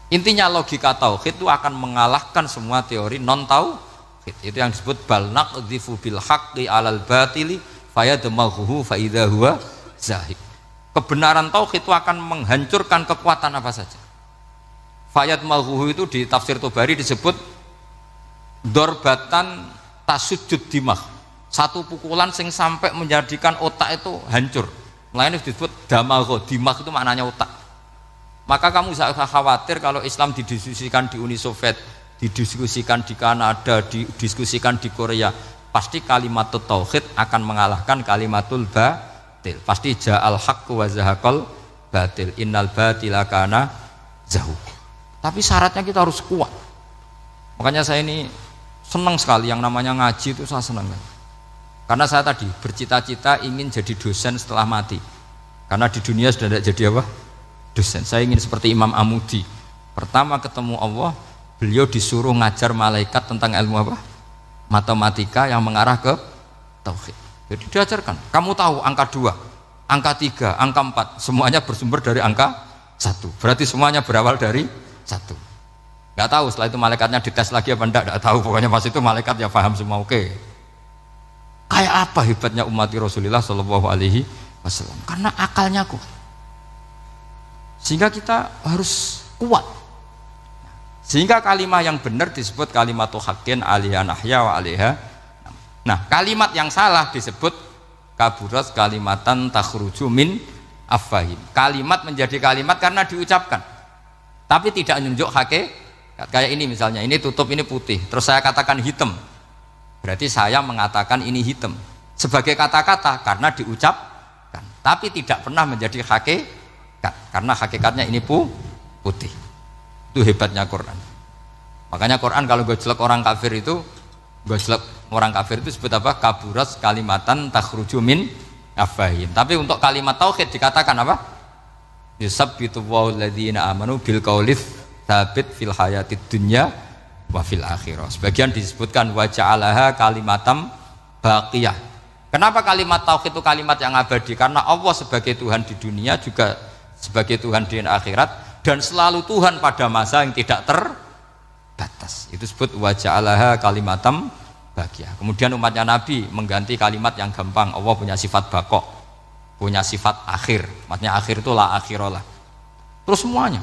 Intinya logika tauhid itu akan mengalahkan semua teori non tauhid. Itu yang disebut bal naqdhifu bil haqqi 'alal batili fayadmaghuhu fa idza huwa zahik. Kebenaran tauhid itu akan menghancurkan kekuatan apa saja. Fayadmaghuhu itu di tafsir Tobari disebut dorbatan tasujud dimah. Satu pukulan sing sampai menjadikan otak itu hancur. Lainnya disebut damagho, dimah itu maknanya otak. Maka kamu tidak usah khawatir kalau Islam didiskusikan di Uni Soviet, didiskusikan di Kanada, didiskusikan di Korea, pasti kalimatul tauhid akan mengalahkan kalimatul batil. Pasti ja'al haqqu wa zahaqal batil, innal batila kana zahuq. Tapi syaratnya kita harus kuat. Makanya saya ini senang sekali yang namanya ngaji itu, saya senang. Karena saya tadi bercita-cita ingin jadi dosen setelah mati. Karena di dunia sudah tidak jadi apa? Dosen. Saya ingin seperti Imam Amudi. Pertama ketemu Allah, beliau disuruh ngajar malaikat tentang ilmu apa? Matematika yang mengarah ke tauhid. Jadi diajarkan, kamu tahu angka 2, angka 3, angka 4, semuanya bersumber dari angka 1. Berarti semuanya berawal dari 1. Nggak tahu setelah itu malaikatnya dites lagi apa enggak tahu. Pokoknya pas itu malaikat ya paham semua. Oke. Kayak apa hebatnya umat Rasulullah Shallallahu Alaihi Wasallam? Karena akalnya kuat. Sehingga kita harus kuat. Sehingga kalimat yang benar disebut kalimatu haqqin alaiha nahya wa alaiha. Nah, kalimat yang salah disebut kaburat kalimatan takhruju min afwahim. Kalimat menjadi kalimat karena diucapkan, tapi tidak menunjuk hakikat. Kayak ini misalnya, ini tutup, ini putih, terus saya katakan hitam, berarti saya mengatakan ini hitam sebagai kata-kata karena diucapkan, tapi tidak pernah menjadi hakikat karena hakikatnya ini putih. Itu hebatnya Quran. Makanya Quran kalau gojlek orang kafir itu, gojlek orang kafir itu disebut apa? Kaburat kalimatan takhruju min afwahim. Tapi untuk kalimat tauhid dikatakan apa? Yusabbitu walladzina amanu bil qaulits tsabit fil hayatid dunya wa fil akhirah. Sebagian disebutkan wa ja'alaha kalimatam baqiyah. Kenapa kalimat tauhid itu kalimat yang abadi? Karena Allah sebagai Tuhan di dunia juga sebagai Tuhan di akhirat, dan selalu Tuhan pada masa yang tidak terbatas. Itu disebut wa ja'alaha kalimatam baqiyah. Kemudian umatnya Nabi mengganti kalimat yang gampang. Allah punya sifat baqo, punya sifat akhir. Maksudnya akhir itu la akhirolah. Terus semuanya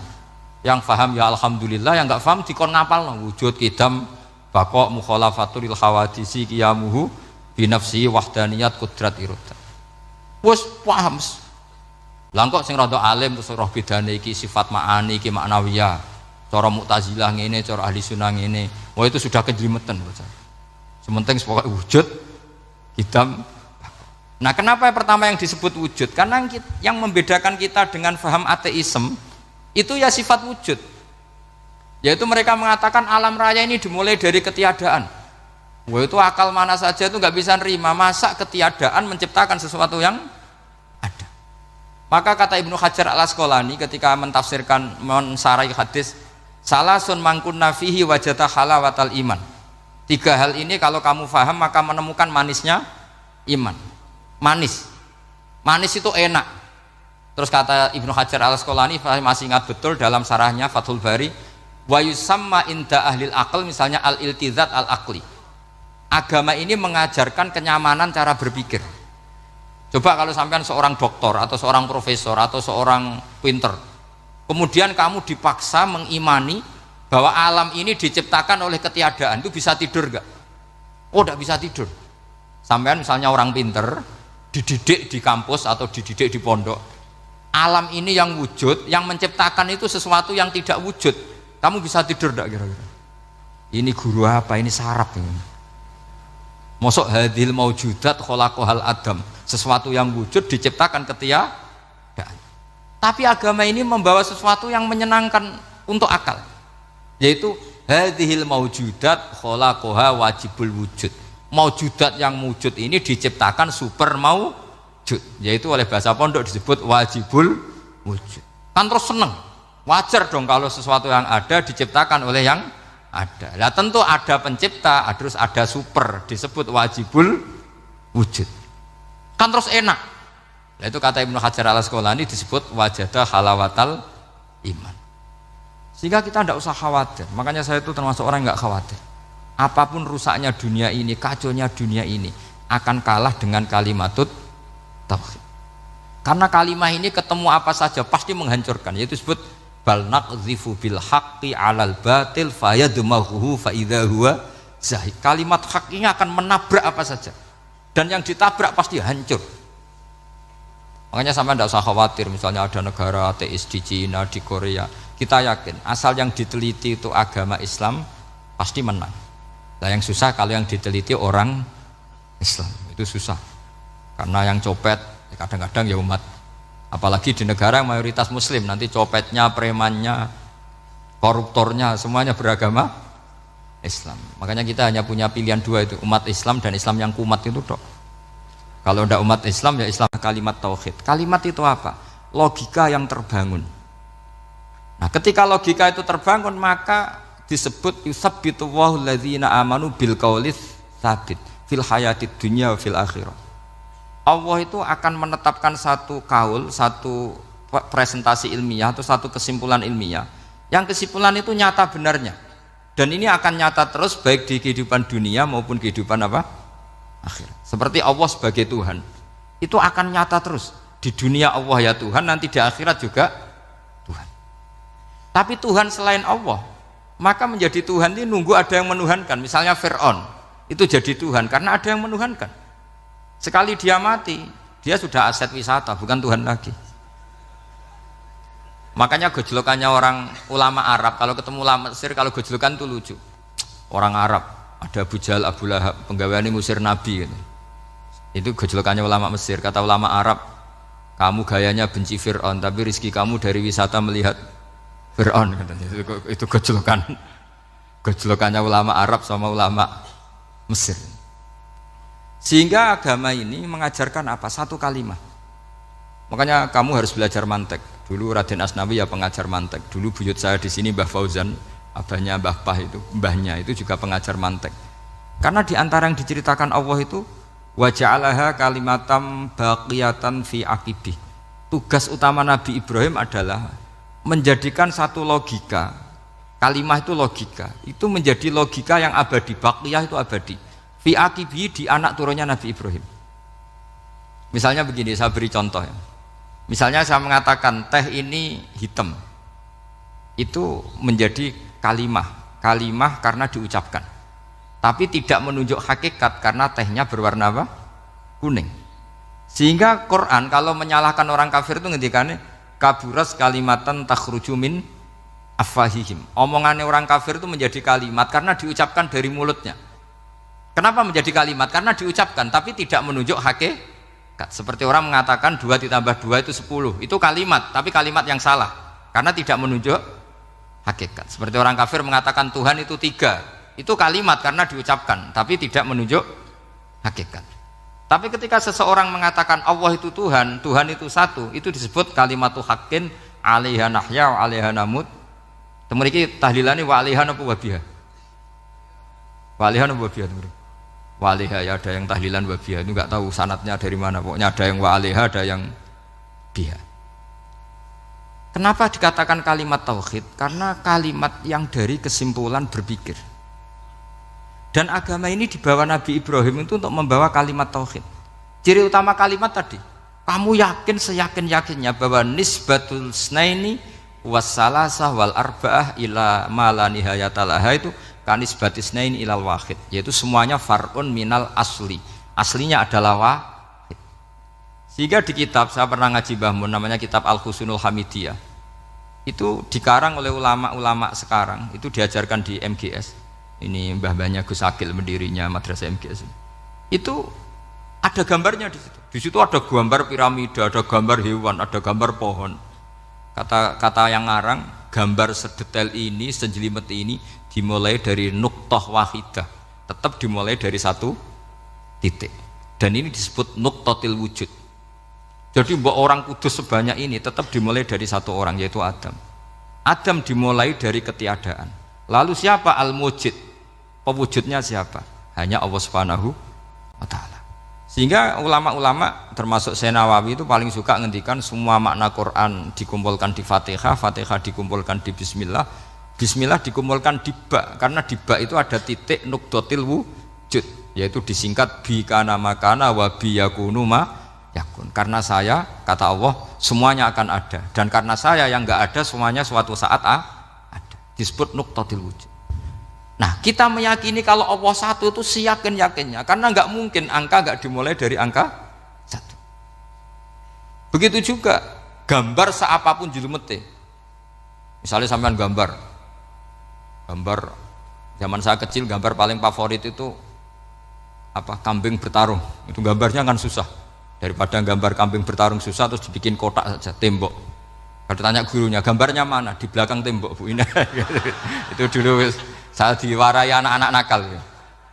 yang faham ya alhamdulillah, yang enggak faham dikon ngapal wujud kidam baqo mukhalafatul hawadisi qiyamuhu binafsi wahdaniyat kudrat irodat. Wes paham. Lah kok sing rada alim terus roh bedane iki sifat ma'ani iki maknawiyah. Cara Mu'tazilah ngene, cara Ahli Sunnah ngene. Wah itu sudah kejlimetan bocah. Sementing pokok wujud hitam. Nah, kenapa yang pertama yang disebut wujud? Karena yang membedakan kita dengan paham ateisme itu ya sifat wujud. Yaitu mereka mengatakan alam raya ini dimulai dari ketiadaan. Wah itu akal mana saja itu nggak bisa nerima masa ketiadaan menciptakan sesuatu yang ada. Maka kata Ibnu Hajar al-Asqalani ketika mentafsirkan mensarai hadis salasun mangkunna fihi wajata halawatal iman. 3 hal ini kalau kamu faham maka menemukan manisnya iman. Manis itu enak. Terus kata Ibnu Hajar al-Asqalani, masih ingat betul dalam sarahnya Fathul Bari, wa yusamma inda ahlil aql, misalnya al-iltizat al-aqli. Agama ini mengajarkan kenyamanan cara berpikir. Coba kalau sampean seorang doktor atau seorang profesor atau seorang pinter, kemudian kamu dipaksa mengimani bahwa alam ini diciptakan oleh ketiadaan, itu bisa tidur gak? Oh tidak bisa tidur. Sampean misalnya orang pinter dididik di kampus atau dididik di pondok, alam ini yang wujud, yang menciptakan itu sesuatu yang tidak wujud, kamu bisa tidur gak kira-kira? Ini guru apa? Ini sarap ini. Mosok hadil maujudat khalaqahal adam, sesuatu yang wujud diciptakan ketiadaan. Tapi agama ini membawa sesuatu yang menyenangkan untuk akal, yaitu hadhil maujudat khalaqaha wajibul wujud. Maujudat yang wujud ini diciptakan super maujud, yaitu oleh bahasa pondok disebut wajibul wujud. Kan terus seneng, wajar dong kalau sesuatu yang ada diciptakan oleh yang ada. Nah tentu ada pencipta, terus ada super, disebut wajibul wujud. Kan terus enak. Nah itu kata Ibnu Hajar al-Asqalani disebut wajada halawatal iman. Sehingga kita tidak usah khawatir. Makanya saya itu termasuk orang yang nggak khawatir. Apapun rusaknya dunia ini, kacaunya dunia ini akan kalah dengan kalimatut tauhid. Karena kalimat ini ketemu apa saja pasti menghancurkan. Yaitu disebut bal naqdhifu bil haqqi 'alal batil fayadmaghuhu fa idza huwa zahid. Kalimat hak ini akan menabrak apa saja, dan yang ditabrak pasti hancur. Makanya sampai tidak usah khawatir misalnya ada negara ateis di Cina, di Korea, kita yakin asal yang diteliti itu agama Islam pasti menang. Nah yang susah kalau yang diteliti orang Islam, itu susah karena yang copet kadang-kadang ya umat. Apalagi di negara yang mayoritas muslim, nanti copetnya, premannya, koruptornya semuanya beragama Islam. Makanya kita hanya punya pilihan 2 itu, umat Islam dan Islam yang kumat itu dok. Kalau tidak umat Islam ya Islam kalimat tauhid. Kalimat itu apa? Logika yang terbangun. Nah, ketika logika itu terbangun maka disebut yusabbitu Allahu alladzina amanu bil qaulis tsabit fil hayatid dunya wa fil akhirah. Allah itu akan menetapkan satu kaul, satu presentasi ilmiah atau satu kesimpulan ilmiah yang kesimpulan itu nyata benarnya, dan ini akan nyata terus baik di kehidupan dunia maupun kehidupan apa? Akhirat. Seperti Allah sebagai Tuhan itu akan nyata terus di dunia Allah ya Tuhan, nanti di akhirat juga Tuhan. Tapi Tuhan selain Allah, maka menjadi Tuhan ini nunggu ada yang menuhankan. Misalnya Fir'aun itu jadi Tuhan karena ada yang menuhankan. Sekali dia mati, dia sudah aset wisata, bukan Tuhan lagi. Makanya gejolokannya orang ulama Arab, kalau ketemu ulama Mesir, kalau gejolokan itu lucu. Orang Arab, ada Abu Jahal, Abu Lahab, penggaweane musir Nabi gitu. Itu gejolokannya ulama Mesir. Kata ulama Arab, kamu gayanya benci Fir'aun, tapi rizki kamu dari wisata melihat Fir'aun. Itu gejolokannya ulama Arab sama ulama Mesir. Sehingga agama ini mengajarkan apa? Satu kalimat. Makanya kamu harus belajar mantek. Dulu Raden Asnawi ya pengajar mantek. Dulu buyut saya di sini Mbah Fauzan, abahnya Mbah Pah itu, mbahnya itu juga pengajar mantek. Karena di antara yang diceritakan Allah itu wa ja'alaha kalimatam baqiyatan fi aqibih. Tugas utama Nabi Ibrahim adalah menjadikan satu logika. Kalimah itu logika. Itu menjadi logika yang abadi, baqiyah itu abadi. Fi aqibih, di anak turunnya Nabi Ibrahim. Misalnya begini, saya beri contoh ya. Misalnya saya mengatakan teh ini hitam, itu menjadi kalimah karena diucapkan, tapi tidak menunjuk hakikat karena tehnya berwarna apa? Kuning. Sehingga Quran kalau menyalahkan orang kafir itu ngendikannya kaburas kalimatan takhruju min afwahihim. Omongannya orang kafir itu menjadi kalimat karena diucapkan dari mulutnya. Kenapa menjadi kalimat? Karena diucapkan tapi tidak menunjuk hakikat. Seperti orang mengatakan 2 ditambah 2 itu 10, itu kalimat, tapi kalimat yang salah karena tidak menunjuk hakikat. Seperti orang kafir mengatakan Tuhan itu 3, itu kalimat karena diucapkan tapi tidak menunjuk hakikat. Tapi ketika seseorang mengatakan Allah itu Tuhan, Tuhan itu satu, itu disebut kalimatu haqqin 'alaiha nahya wa 'alaiha namut. Temriki tahlilane wa 'alaiha napa wa biha? Wa 'alaiha napa wa biha? Waliha ya, ada yang tahlilan wabiyah, itu nggak tahu sanatnya dari mana, pokoknya ada yang waliha, ada yang biha. Kenapa dikatakan kalimat tauhid? Karena kalimat yang dari kesimpulan berpikir. Dan agama ini dibawa Nabi Ibrahim itu untuk membawa kalimat tauhid. Ciri utama kalimat tadi, kamu yakin seyakin-yakinnya bahwa nisbatul snaini wassalasah wal arba'ah ila ma la nihayatalaha itu kanisbatis nain ilal wahid, yaitu semuanya far'un minal asli, aslinya adalah wahid. Sehingga di kitab, saya pernah ngaji Mbah Mun, namanya kitab Al-Husunul Hamidiyah, itu dikarang oleh ulama-ulama sekarang, itu diajarkan di MGS, ini mbah-mbahnya Gus Akil pendirinya madrasah MGS, itu ada gambarnya di situ. Di situ ada gambar piramida, ada gambar hewan, ada gambar pohon. Kata yang ngarang, gambar sedetail ini, sejelimet ini dimulai dari nuktah wahidah, tetap dimulai dari satu titik, dan ini disebut nuktatil wujud. Jadi mbok orang kudus sebanyak ini tetap dimulai dari satu orang, yaitu Adam. Adam dimulai dari ketiadaan. Lalu siapa al-mujid? Pewujudnya siapa? Hanya Allah Subhanahu wa ta'ala. Sehingga ulama-ulama termasuk Syekh Nawawi itu paling suka ngendikan semua makna Quran dikumpulkan di Fatihah, Fatihah dikumpulkan di Bismillah, Bismillah dikumpulkan di ba, karena di ba itu ada titik nukdotil wujud, yaitu disingkat bi kana makana wa bi yakunu ma yakun. Karena saya, kata Allah, semuanya akan ada, dan karena saya yang enggak ada, semuanya suatu saat ada. Disebut nukdotil wujud. Nah, kita meyakini kalau Allah satu itu seyakin-yakinnya, karena enggak mungkin angka enggak dimulai dari angka satu. Begitu juga gambar seapapun julumete. Misalnya sampean gambar zaman saya kecil, gambar paling favorit itu apa? Kambing bertarung. Itu gambarnya kan susah. Daripada gambar kambing bertarung susah terus dibikin kotak saja, tembok. Kalau tanya gurunya, gambarnya mana? Di belakang tembok, Bu. Ini itu dulu saya diwarai anak-anak nakal ya.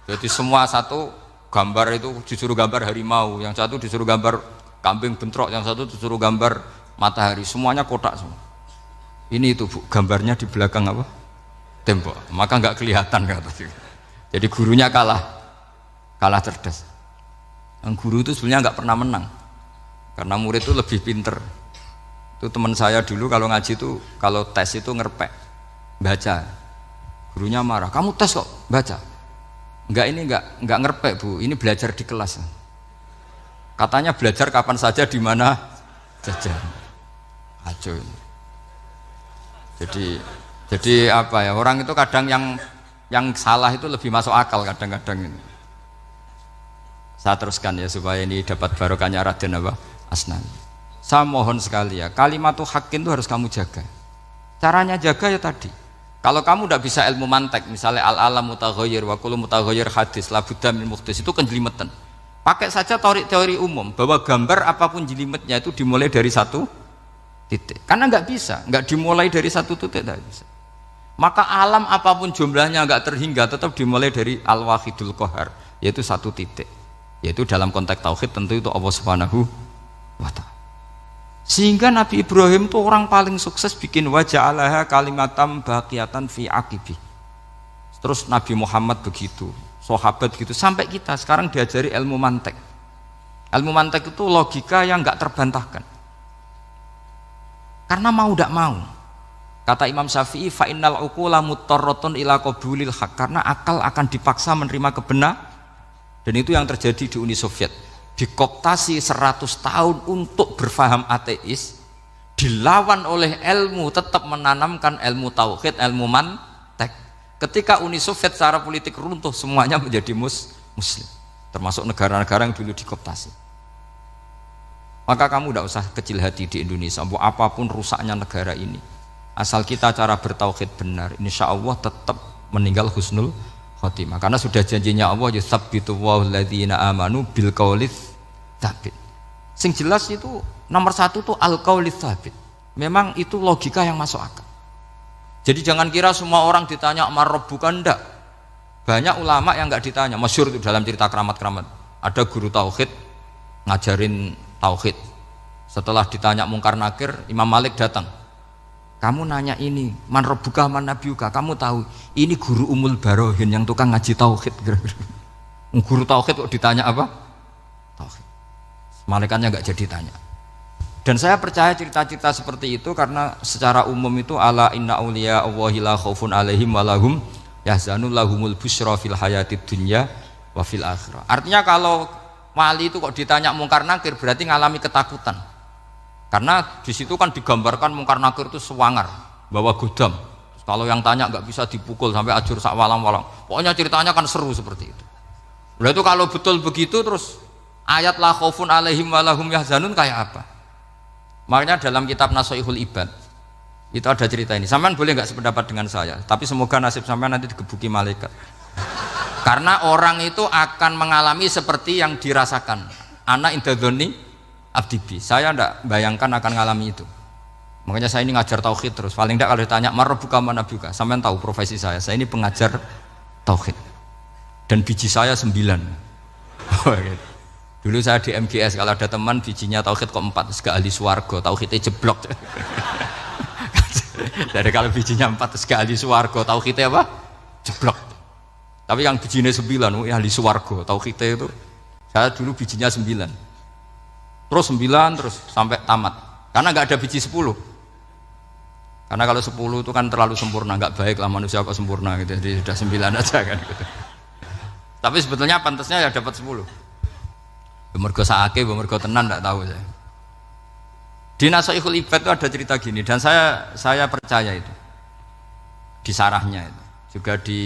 Jadi semua satu gambar itu disuruh gambar harimau, yang satu disuruh gambar kambing bentrok, yang satu disuruh gambar matahari, semuanya kotak semua. Ini itu Bu, gambarnya di belakang apa? Tembok. Maka nggak kelihatan kata dia. Jadi gurunya kalah cerdas. Yang guru itu sebenarnya nggak pernah menang, karena murid itu lebih pinter. Itu teman saya dulu kalau ngaji itu kalau tes itu ngerpek baca, gurunya marah, kamu tes kok baca? Enggak ngerpek Bu, ini belajar di kelas. Katanya belajar kapan saja di mana saja. Aco. Jadi apa ya, orang itu kadang yang salah itu lebih masuk akal kadang-kadang ini. Saya teruskan ya supaya ini dapat barokahnya Raden apa? Asnan. Saya mohon sekali ya, kalimat haqqin itu harus kamu jaga. Caranya jaga ya tadi. Kalau kamu tidak bisa ilmu mantek, misalnya al-alam mutaghayyir wa kullu mutaghayyir hadis la budda min muhdits, itu kan jelimetan. Pakai saja teori umum bahwa gambar apapun jelimetnya itu dimulai dari satu titik. Karena nggak bisa, nggak dimulai dari satu titik tidak bisa. Maka alam apapun jumlahnya nggak terhingga tetap dimulai dari al-wahidul qahar, yaitu satu titik. Yaitu dalam konteks tauhid tentu itu Allah Subhanahu wa ta'ala. Sehingga Nabi Ibrahim itu orang paling sukses bikin waja'alaha kalimatam baqiyatan fi aqibi. Terus Nabi Muhammad begitu, sahabat gitu, sampai kita sekarang diajari ilmu mantek. Ilmu mantek itu logika yang nggak terbantahkan. Karena mau tidak mau. Kata Imam Syafi'i, fa innal uqula muttarratun ila qabulil haq, karena akal akan dipaksa menerima kebenaran. Dan itu yang terjadi di Uni Soviet. Dikooptasi 100 tahun untuk berfaham ateis, dilawan oleh ilmu, tetap menanamkan ilmu tauhid, ilmu mantek. Ketika Uni Soviet secara politik runtuh, semuanya menjadi muslim, termasuk negara-negara yang dulu dikooptasi. Maka kamu tidak usah kecil hati di Indonesia, apapun rusaknya negara ini, asal kita cara bertauhid benar, insya Allah tetap meninggal husnul khotimah, karena sudah janjinya Allah, yusabbitu walladzina amanu bil qaulits tsabit. Sing jelas itu nomor satu tuh al qaulits tsabit. Memang itu logika yang masuk akal. Jadi jangan kira semua orang ditanya marabbuka, ndak. Banyak ulama yang enggak ditanya, masyhur itu dalam cerita keramat-keramat. Ada guru tauhid ngajarin tauhid. Setelah ditanya mungkar nakir, Imam Malik datang. Kamu nanya ini, man rabbuka man nabiyuka, kamu tahu ini guru Umul Barohin yang tukang ngaji tauhid. Guru tauhid kok ditanya apa? Tauhid. Malaikatnya nggak jadi tanya. Dan saya percaya cerita-cerita seperti itu karena secara umum itu ala inna auliya Allahi la khaufun alaihim walahum yahzanun lahumul busyra fil hayatid dunya wa fil akhirah. Artinya kalau wali itu kok ditanya mungkar nakir berarti ngalami ketakutan. Karena di situ kan digambarkan mungkar nakir itu sewangar, bawa godam. Terus kalau yang tanya nggak bisa dipukul sampai ajur sak walang-walang. Pokoknya ceritanya kan seru seperti itu. Udah itu kalau betul begitu terus ayat la khaufun alaihim walahum yahzanun kayak apa? Makanya dalam kitab Nasoihul Ibad itu ada cerita ini. Sampean boleh nggak sependapat dengan saya, tapi semoga nasib sampean nanti digebuki malaikat. Karena orang itu akan mengalami seperti yang dirasakan. Ana indadzoni abdibi, saya tidak bayangkan akan ngalami itu. Makanya saya ini ngajar tauhid terus. Paling tidak kalau ditanya marabbuka man nabiyuka, sampean tahu profesi saya ini pengajar tauhid. Dan biji saya 9. Dulu saya di MGS, kalau ada teman bijinya tauhid kok 4, terus gak ahli swarga, tauhidnya jeblok. Dari kalau bijinya 4 terus gak ahli swarga, tauhidnya apa? Jeblok. Tapi yang bijinya 9, ahli swarga, tauhidnya itu. Saya dulu bijinya 9. Terus 9 terus sampai tamat. Karena nggak ada biji 10. Karena kalau 10 itu kan terlalu sempurna, nggak baik lah manusia kok sempurna gitu. Jadi sudah 9 aja kan gitu. Tapi sebetulnya pantasnya ya dapat 10. Mergo saake, mergo tenan nggak tahu saya. Di Nasoihul Ibad itu ada cerita gini dan saya percaya itu. Di sarahnya itu. Juga di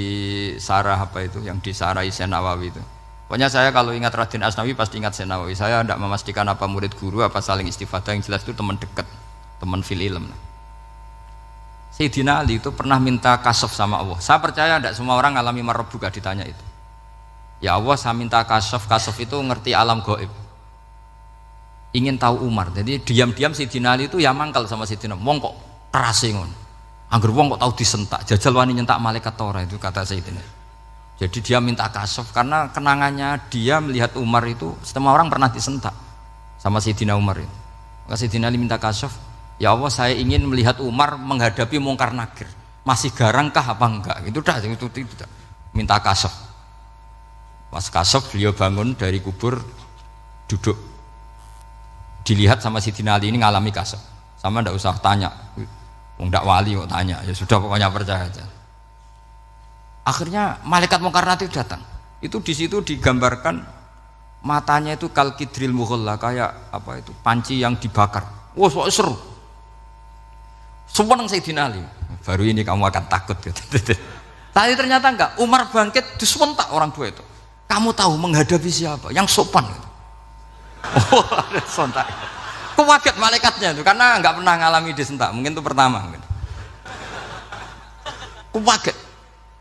sarah apa itu yang di sarah Syekh Nawawi itu. Pokoknya saya kalau ingat Raden Asnawi pasti ingat Syekh Nawawi. Saya tidak memastikan apa murid guru apa saling istifadah, yang jelas itu teman dekat, teman fil ilm. Sayyidina Ali itu pernah minta kasaf sama Allah. Saya percaya tidak semua orang ngalami marabbuka ditanya itu. Ya Allah, saya minta kasaf itu ngerti alam gaib. Ingin tahu Umar. Jadi diam-diam Sayyidina Ali itu ya mangkal sama Sayyidina. Wong kok kerase ngono. Angger wong kok tahu disentak. Jajal wani nyentak malaikat ora, itu kata Sayyidina. Jadi dia minta kasaf karena kenangannya dia melihat Umar itu semua orang pernah disentak sama Sayyidina Umar itu. Maka Sayyidina Ali minta kasaf, Ya Allah, saya ingin melihat Umar menghadapi mungkar nakir. Masih garangkah apa enggak? Itu dah, itu dah. Minta kasaf. Pas kasaf beliau bangun dari kubur, duduk. Dilihat sama Sidina Ali ini ngalami kasaf. Sama ndak usah tanya. Ndak wali kok tanya. Ya sudah pokoknya percaya aja. Akhirnya malaikat mungkar nakir datang. Itu di situ digambarkan matanya itu kalkidril mughalla, kayak apa itu? Panci yang dibakar. Wah, wow, seru. Seneng Sayyidina Ali. Baru ini kamu akan takut gitu. Tapi ternyata enggak. Umar bangkit disewentak orang tua itu. Kamu tahu menghadapi siapa? Yang sopan gitu. Oh, ada sontak. Kok kaget malaikatnya itu karena enggak pernah ngalami disentak. Mungkin itu pertama mungkin. Kok kaget.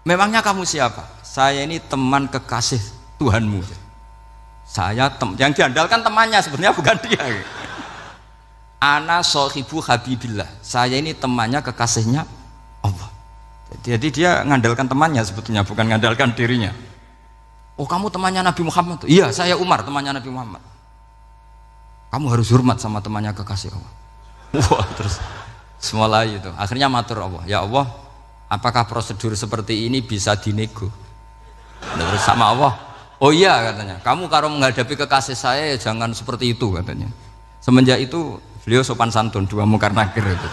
Memangnya kamu siapa? Saya ini teman kekasih Tuhanmu. Saya yang diandalkan temannya sebenarnya bukan dia. Ana sohibu habibillah. Saya ini temannya kekasihnya Allah. Jadi dia ngandalkan temannya sebetulnya, bukan ngandalkan dirinya. Oh, kamu temannya Nabi Muhammad? Iya, saya Umar, temannya Nabi Muhammad. Kamu harus hormat sama temannya kekasih Allah. Wah, terus semulai itu. Akhirnya matur Allah, ya Allah, apakah prosedur seperti ini bisa dinego? Terus sama Allah, oh iya katanya, kamu kalau menghadapi kekasih saya ya jangan seperti itu katanya. Semenjak itu beliau sopan santun, dua mungkar nakir itu.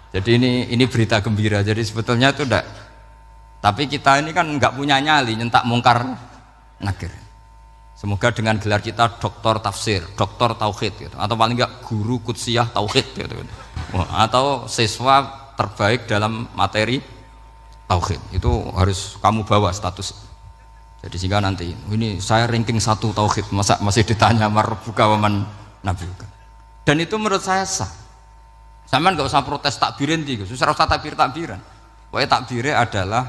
Jadi ini berita gembira. Jadi sebetulnya itu enggak. Tapi kita ini kan enggak punya nyali nyentak mungkar nakir. Semoga dengan gelar kita doktor tafsir, doktor tauhid gitu. Atau paling enggak guru kudsiyah tauhid gitu. Atau siswa terbaik dalam materi tauhid. Itu harus kamu bawa status. Jadi sehingga nanti ini saya ranking 1 tauhid, masa masih ditanya marbuka waman nabiuka. Dan itu menurut saya sah. Sampean nggak usah protes takbirin tiga, susah usah takbiran. Pokoknya takbirnya adalah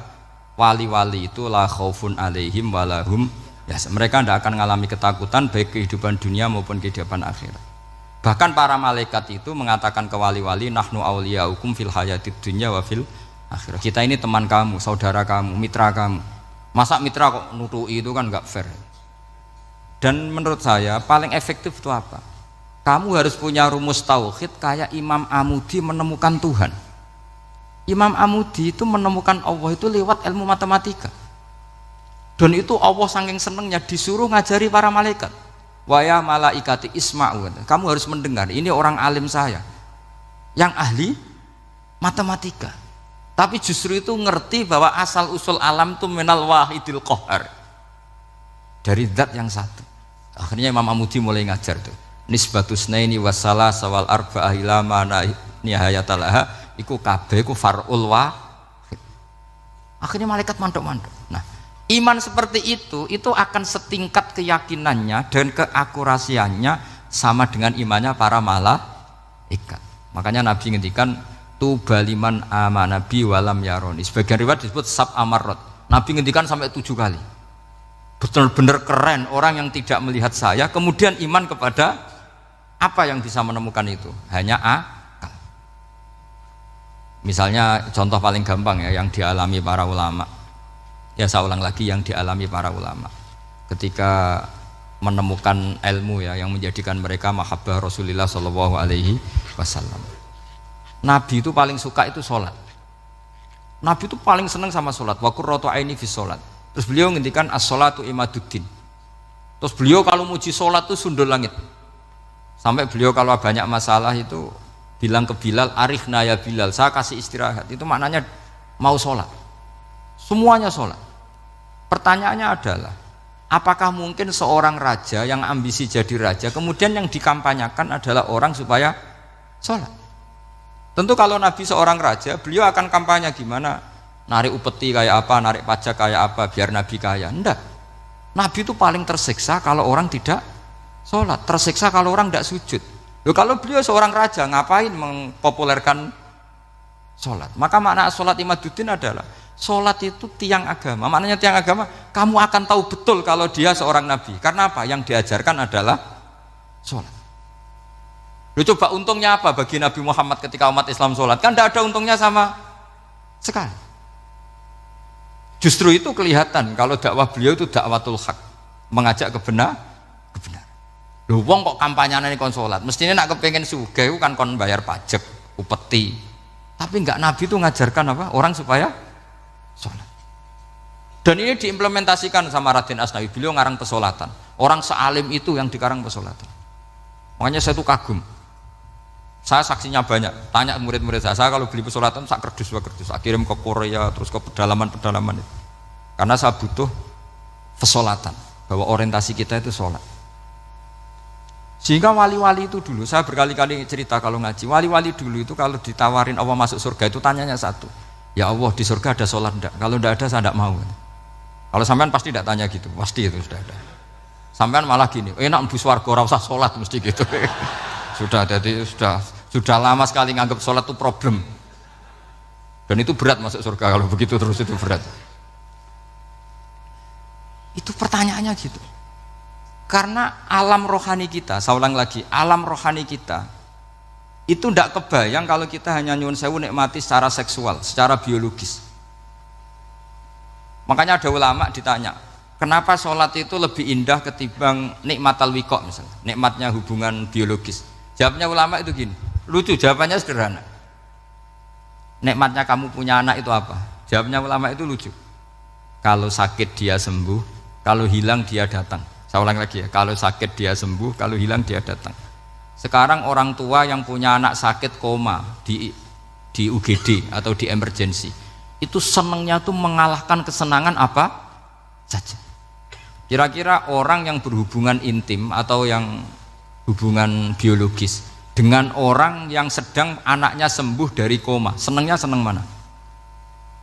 wali-wali itu la khaufun alaihim walahum ya, mereka tidak akan mengalami ketakutan baik kehidupan dunia maupun kehidupan akhirat. Bahkan para malaikat itu mengatakan ke wali-wali nahnu auliyaukum fil hayatid dunya wa fil akhirah. Kita ini teman kamu, saudara kamu, mitra kamu. Masa mitra kok nutui itu kan nggak fair. Dan menurut saya paling efektif itu apa? Kamu harus punya rumus tauhid kayak Imam Amudi menemukan Tuhan. Imam Amudi itu menemukan Allah itu lewat ilmu matematika. Dan itu Allah saking senengnya disuruh ngajari para malaikat. Wa ya malaikati isma'u. Kamu harus mendengar, ini orang alim saya yang ahli matematika. Tapi justru itu ngerti bahwa asal usul alam itu minal wahidil qahar. Dari zat yang satu. Akhirnya Imam Amudi mulai ngajar tuh. Nisbatus naini wassalah sawal arba'ah ila mana nihayatalaha iku kabeh iku far'ul wahid. Akhirnya malaikat mantuk-mantuk. Nah, iman seperti itu akan setingkat keyakinannya dan keakurasiannya sama dengan imannya para malaikat. Makanya Nabi ngendikan tubaliman amanabi walam yaroni. Sebagian riwayat disebut sab amarot. Nabi ngendikan sampai 7 kali. Benar-benar keren orang yang tidak melihat saya kemudian iman kepada apa yang bisa menemukan itu? Hanya akal. Misalnya contoh paling gampang ya yang dialami para ulama. Ya saya ulang lagi yang dialami para ulama. Ketika menemukan ilmu ya yang menjadikan mereka mahabbah Rasulullah Shallallahu Alaihi Wasallam. Nabi itu paling suka itu sholat. Nabi itu paling senang sama sholat. Wa qurratu aini fi sholat. Terus beliau ngendikan as-sholatu imaduddin. Terus beliau kalau muji sholat itu sundul langit. Sampai beliau kalau banyak masalah itu bilang ke Bilal, arikhna ya Bilal, saya kasih istirahat. Itu maknanya mau sholat. Semuanya sholat. Pertanyaannya adalah, apakah mungkin seorang raja yang ambisi jadi raja, kemudian yang dikampanyakan adalah orang supaya sholat? Tentu kalau Nabi seorang raja, beliau akan kampanye gimana? Narik upeti kayak apa, narik pajak kayak apa, biar Nabi kaya. Enggak. Nabi itu paling tersiksa kalau orang tidak sholat, tersiksa kalau orang tidak sujud. Loh, kalau beliau seorang raja, ngapain mempopulerkan sholat? Maka makna sholat imaduddin adalah sholat itu tiang agama. Maknanya tiang agama, kamu akan tahu betul kalau dia seorang nabi. Karena apa? Yang diajarkan adalah sholat. Loh, coba untungnya apa bagi Nabi Muhammad ketika umat Islam sholat? Kan tidak ada untungnya sama sekali. Justru itu kelihatan kalau dakwah beliau itu dakwatul haq, mengajak kebenaran. Lho wong kok kampanyane kon salat, mestine nak kepengin sugih kan kon bayar pajak, upeti. Tapi enggak, Nabi itu ngajarkan apa? Orang supaya salat. Dan ini diimplementasikan sama Raden Asnawi, beliau ngarang pesolatan. Orang sealim itu yang dikarang pesolatan. Makanya saya tuh kagum. Saya saksinya banyak, tanya murid-murid saya kalau beli pesolatan sak kerdus, saya kirim ke Korea, terus ke pedalaman-pedalaman itu. Karena saya butuh pesolatan, bahwa orientasi kita itu sholat. Sehingga wali-wali itu dulu, saya berkali-kali cerita kalau ngaji, wali-wali dulu itu kalau ditawarin Allah masuk surga itu tanyanya satu, ya Allah di surga ada sholat enggak? Kalau enggak ada saya enggak mau. Kalau sampean pasti enggak tanya gitu, pasti itu sudah ada. Sampean malah gini, enak mlebu swarga ora usah sholat mesti gitu. Sudah, jadi sudah lama sekali nganggap sholat itu problem. Dan itu berat masuk surga kalau begitu terus, itu berat. Itu pertanyaannya gitu. Karena alam rohani kita, saya ulang lagi, alam rohani kita itu tidak kebayang kalau kita hanya nyuwun sewu nikmati secara seksual, secara biologis. Makanya ada ulama ditanya, kenapa sholat itu lebih indah ketimbang nikmatal wiqo misalnya, nikmatnya hubungan biologis. Jawabnya ulama itu gini, lucu, jawabannya sederhana. Nikmatnya kamu punya anak itu apa? Jawabnya ulama itu lucu. Kalau sakit dia sembuh, kalau hilang dia datang. Saya ulang lagi ya, kalau sakit dia sembuh, kalau hilang dia datang. Sekarang orang tua yang punya anak sakit koma di UGD atau di emergency, itu senangnya tuh mengalahkan kesenangan apa saja. Kira-kira orang yang berhubungan intim atau yang hubungan biologis dengan orang yang sedang anaknya sembuh dari koma, senangnya senang mana?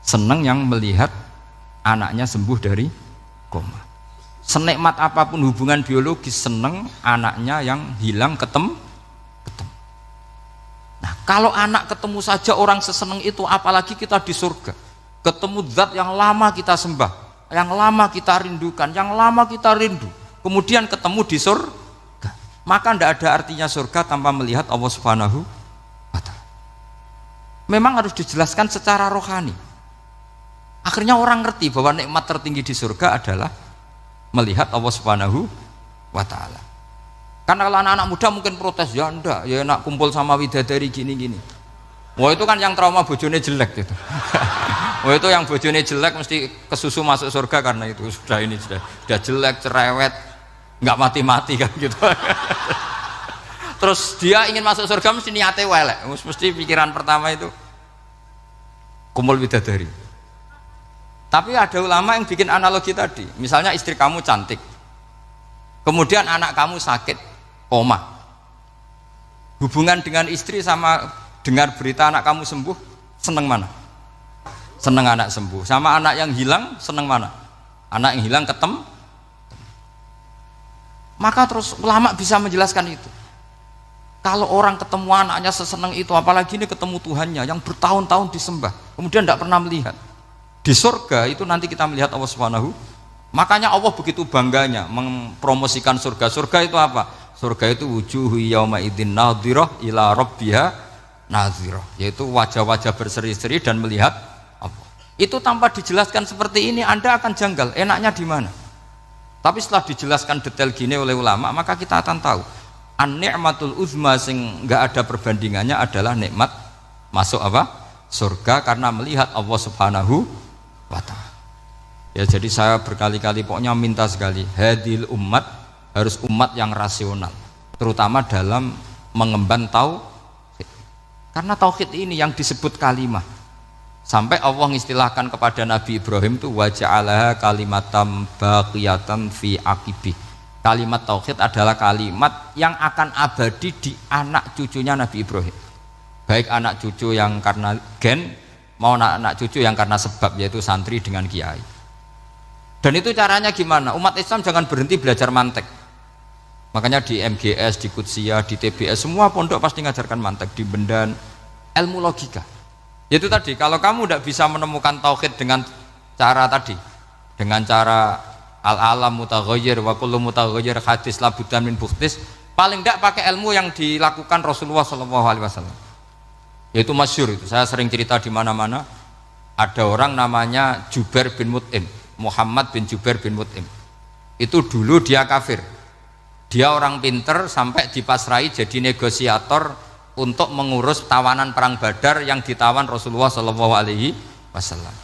Senang yang melihat anaknya sembuh dari koma. Senikmat apapun hubungan biologis, seneng anaknya yang hilang ketemu. Nah, kalau anak ketemu saja orang seseneng itu, apalagi kita di surga, ketemu zat yang lama kita sembah, yang lama kita rindukan, yang lama kita rindu, kemudian ketemu di surga, maka tidak ada artinya surga tanpa melihat Allah Subhanahu wa Ta'ala. Memang harus dijelaskan secara rohani. Akhirnya orang ngerti bahwa nikmat tertinggi di surga adalah melihat Allah Subhanahu wa Ta'ala. Karena kalau anak-anak muda mungkin protes, ya enggak, ya enak kumpul sama widadari gini-gini. Wah itu kan yang trauma bojone jelek gitu. Wah itu yang bojone jelek mesti kesusu masuk surga karena itu sudah jelek, cerewet, nggak mati-mati kan gitu. Terus dia ingin masuk surga mesti niate welek, mesti pikiran pertama itu kumpul widadari. Tapi ada ulama yang bikin analogi tadi, misalnya istri kamu cantik, kemudian anak kamu sakit, koma. Hubungan dengan istri sama dengar berita anak kamu sembuh, seneng mana? Seneng anak sembuh. Sama anak yang hilang, seneng mana? Anak yang hilang ketemu. Maka terus ulama bisa menjelaskan itu. Kalau orang ketemu anaknya seseneng itu, apalagi ini ketemu Tuhannya yang bertahun-tahun disembah, kemudian tidak pernah melihat. Di surga itu nanti kita melihat Allah Subhanahu. Makanya Allah begitu bangganya mempromosikan surga. Surga itu apa? Surga itu wujuhu yauma idzin nadhirah ila rabbiha nadhirah, yaitu wajah-wajah berseri-seri dan melihat Allah. Itu tanpa dijelaskan seperti ini Anda akan janggal, enaknya di mana? Tapi setelah dijelaskan detail gini oleh ulama, maka kita akan tahu an-ni'matul uzma sing enggak ada perbandingannya adalah nikmat masuk apa? Surga karena melihat Allah Subhanahu wa Ta'ala. Ya jadi saya berkali-kali pokoknya minta sekali, hadil umat harus umat yang rasional, terutama dalam mengemban tauhid. Karena tauhid ini yang disebut kalimah. Sampai Allah mengistilahkan kepada Nabi Ibrahim itu wa ja'alaha kalimatam baqiyatan fi aqibih. Kalimat tauhid adalah kalimat yang akan abadi di anak cucunya Nabi Ibrahim. Baik anak cucu yang karena gen mau anak cucu yang karena sebab, yaitu santri dengan kiai. Dan itu caranya gimana? Umat Islam jangan berhenti belajar mantek. Makanya di MGS, di Qudsiyah, di TBS semua pondok pasti ngajarkan mantek, di Bendan, ilmu logika. Yaitu tadi, kalau kamu tidak bisa menemukan tauhid dengan cara tadi, dengan cara al-alam mutaghayyir wa kullu mutaghayyir hadis la budda min bukhtis, paling tidak pakai ilmu yang dilakukan Rasulullah SAW. Yaitu masyhur itu, saya sering cerita di mana-mana. Ada orang namanya Jubair bin Mut'im, Muhammad bin Jubair bin Mut'im. Itu dulu dia kafir. Dia orang pinter sampai dipasrai jadi negosiator untuk mengurus tawanan perang Badar yang ditawan Rasulullah Shallallahu Alaihi Wasallam.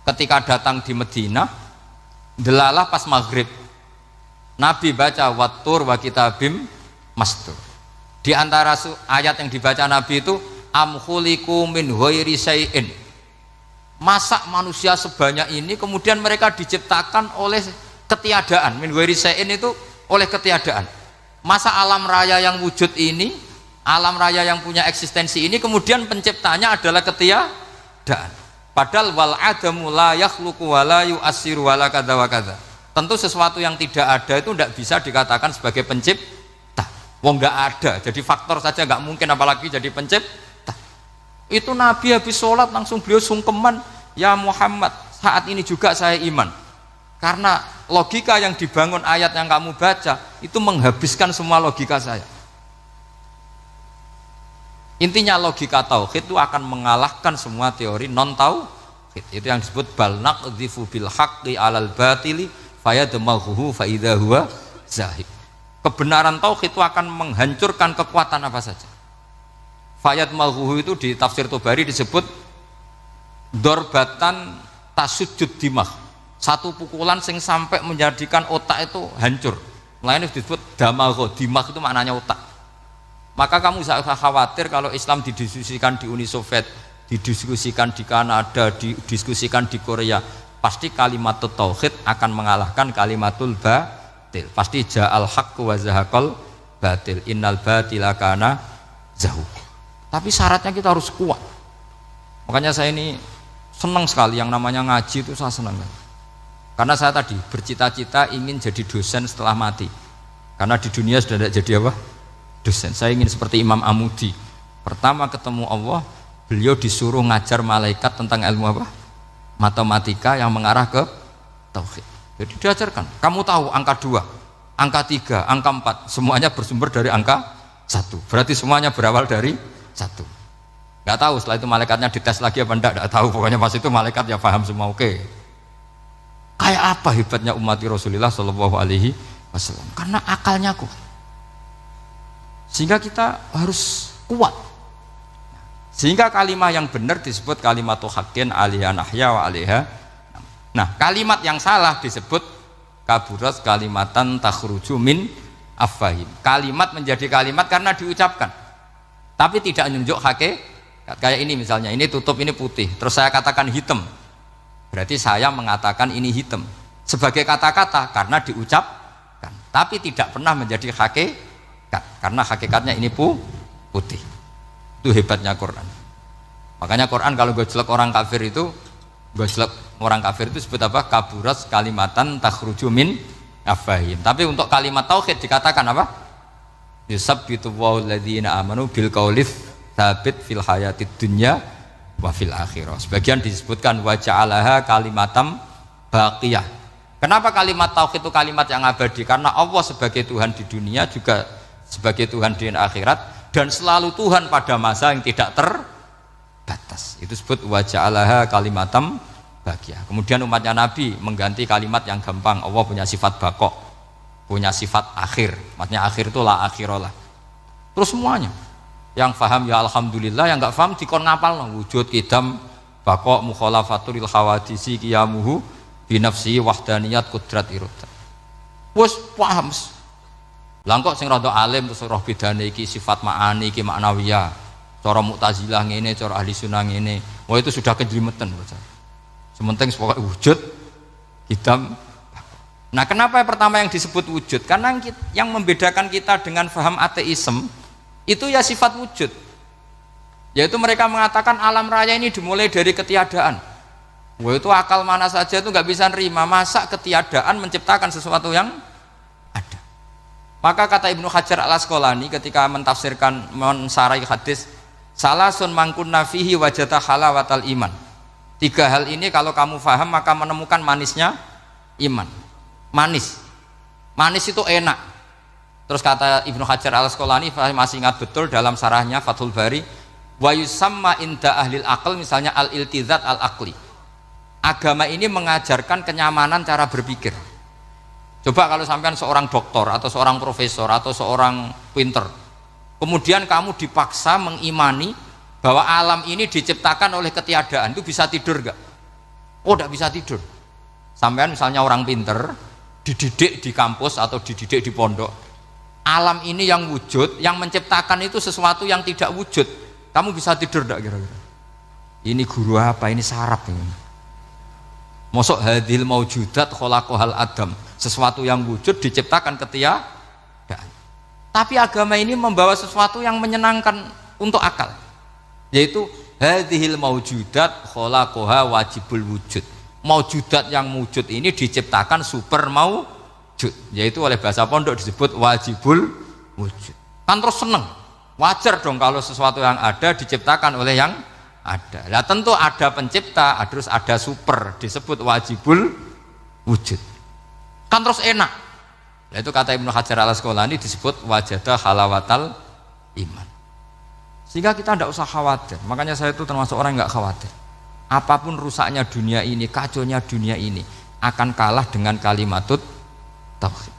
Ketika datang di Madinah, delalah pas maghrib, Nabi baca wattur wa kitabim mastur. Di antara ayat yang dibaca Nabi itu am khuliqu min ghairi syai'in. Masa manusia sebanyak ini kemudian mereka diciptakan oleh ketiadaan. Min ghairi syai'in itu oleh ketiadaan. Masa alam raya yang wujud ini, alam raya yang punya eksistensi ini kemudian penciptanya adalah ketiadaan. Padahal wal adamu la yakhluqu wa la yu'assiru wa la kadza wa kadza. Tentu sesuatu yang tidak ada itu tidak bisa dikatakan sebagai pencipta. Wong nggak ada, jadi faktor saja nggak mungkin apalagi jadi pencipta. Itu Nabi habis sholat langsung beliau sungkeman, ya Muhammad, saat ini juga saya iman. Karena logika yang dibangun ayat yang kamu baca itu menghabiskan semua logika saya. Intinya logika tauhid itu akan mengalahkan semua teori non tauhid. Itu yang disebut bal naqdhifu bil haqqi 'alal batili fayadmaghuhu fa idza huwa zahid. Kebenaran tauhid itu akan menghancurkan kekuatan apa saja. Fayadmaghuhu itu di tafsir Tobari disebut dorbatan tasujud dimah. Satu pukulan sing sampai menjadikan otak itu hancur. Lainnya disebut damagho, dimah itu maknanya otak. Maka kamu usah khawatir kalau Islam didiskusikan di Uni Soviet, didiskusikan di Kanada, didiskusikan di Korea, pasti kalimat tauhid akan mengalahkan kalimatul batil. Pasti ja'al haqqu wa zahaqal batil, innal batila kana zahuq. Tapi syaratnya kita harus kuat. Makanya saya ini senang sekali yang namanya ngaji itu, saya senang. Karena saya tadi bercita-cita ingin jadi dosen setelah mati. Karena di dunia sudah tidak jadi apa? Dosen. Saya ingin seperti Imam Amudi. Pertama ketemu Allah, beliau disuruh ngajar malaikat tentang ilmu apa? Matematika yang mengarah ke tauhid. Jadi diajarkan, kamu tahu angka 2, angka 3, angka 4, semuanya bersumber dari angka 1. Berarti semuanya berawal dari 1. Gak tahu setelah itu malaikatnya dites lagi apa enggak, tahu. Pokoknya pas itu malaikat ya paham semua, oke. Kayak apa hebatnya umat Rasulullah Shallallahu Alaihi Wasallam? Karena akalnya kuat. Sehingga kita harus kuat. Sehingga kalimat yang benar disebut kalimatu haqqin 'alaiha nahya wa 'alaiha. Nah, kalimat yang salah disebut kaburat kalimatan takhruju min afwahim. Kalimat menjadi kalimat karena diucapkan, tapi tidak menunjuk hakikat. Kayak ini misalnya, ini tutup, ini putih, terus saya katakan hitam. Berarti saya mengatakan ini hitam sebagai kata-kata karena diucapkan, tapi tidak pernah menjadi hakikat karena hakikatnya ini putih. Itu hebatnya Quran. Makanya Quran kalau gue jelek orang kafir itu, disebut apa? Kaburat kalimatan takhruju min afwahim. Tapi untuk kalimat tauhid dikatakan apa? Yusabbitu walladzina amanu bil qaulits tsabit fil hayatid dunya wa fil akhirah. Sebagian disebutkan wa ja'alaha kalimatam baqiyah. Kenapa kalimat tauhid itu kalimat yang abadi? Karena Allah sebagai Tuhan di dunia juga sebagai Tuhan di akhirat, dan selalu Tuhan pada masa yang tidak terbatas. Itu disebut wa ja'alaha kalimatam baqiyah. Kemudian umatnya Nabi mengganti kalimat yang gampang. Allah punya sifat baqo, punya sifat akhir. Maksudnya akhir itu la akhirah. Terus semuanya yang faham ya alhamdulillah, yang enggak faham dikon ngapal wujud kidam baqo mukhalafatul khawadisi qiyamuhu binafsi wahdaniyat kudrat irodat. Wes paham. Lah kok sing rada alim terus roh bedane iki sifat ma'ani iki maknawiyah. Cara Mu'tazilah ngene, cara ahli sunnah ngene. Wah itu sudah kejlimetan bocah. Sementing pokoknya wujud kidam. Nah, kenapa pertama yang disebut wujud? Karena yang membedakan kita dengan faham ateisme itu ya sifat wujud, yaitu mereka mengatakan alam raya ini dimulai dari ketiadaan. Wah itu akal mana saja itu nggak bisa nerima, masa ketiadaan menciptakan sesuatu yang ada. Maka kata Ibnu Hajar al-Asqalani ketika mentafsirkan mensarai hadis salasun mangkunna fihi wajata halawatal iman. 3 hal ini kalau kamu faham maka menemukan manisnya iman. Manis itu enak. Terus kata Ibnu Hajar al-Asqalani, saya masih ingat betul dalam sarahnya Fathul Bari, wa yusamma inda ahlil aql, misalnya al-iltizat al-aqli. Agama ini mengajarkan kenyamanan cara berpikir. Coba kalau sampean seorang doktor atau seorang profesor atau seorang pinter, kemudian kamu dipaksa mengimani bahwa alam ini diciptakan oleh ketiadaan, itu bisa tidur gak? Oh, tidak bisa tidur. Sampean misalnya orang pinter, dididik di kampus atau dididik di pondok, alam ini yang wujud, yang menciptakan itu sesuatu yang tidak wujud, kamu bisa tidur tidak kira-kira? Ini guru apa? Ini sarap ini. Mosok hadil maujudat khalaqahal adam, sesuatu yang wujud diciptakan ketiadaan. Tapi agama ini membawa sesuatu yang menyenangkan untuk akal, yaitu hadhil maujudat khalaqaha wajibul wujud. Maujudat yang wujud ini diciptakan super maujud, yaitu oleh bahasa pondok disebut wajibul wujud. Kan terus seneng, wajar dong kalau sesuatu yang ada diciptakan oleh yang ada. Nah tentu ada pencipta, terus ada super, disebut wajibul wujud. Kan terus enak. Nah, itu kata Ibnu Hajar al Asqalani disebut wajadah halawatal iman. Sehingga kita tidak usah khawatir. Makanya saya itu termasuk orang yang nggak khawatir. Apapun rusaknya dunia ini, kacaunya dunia ini, akan kalah dengan kalimatut tauhid.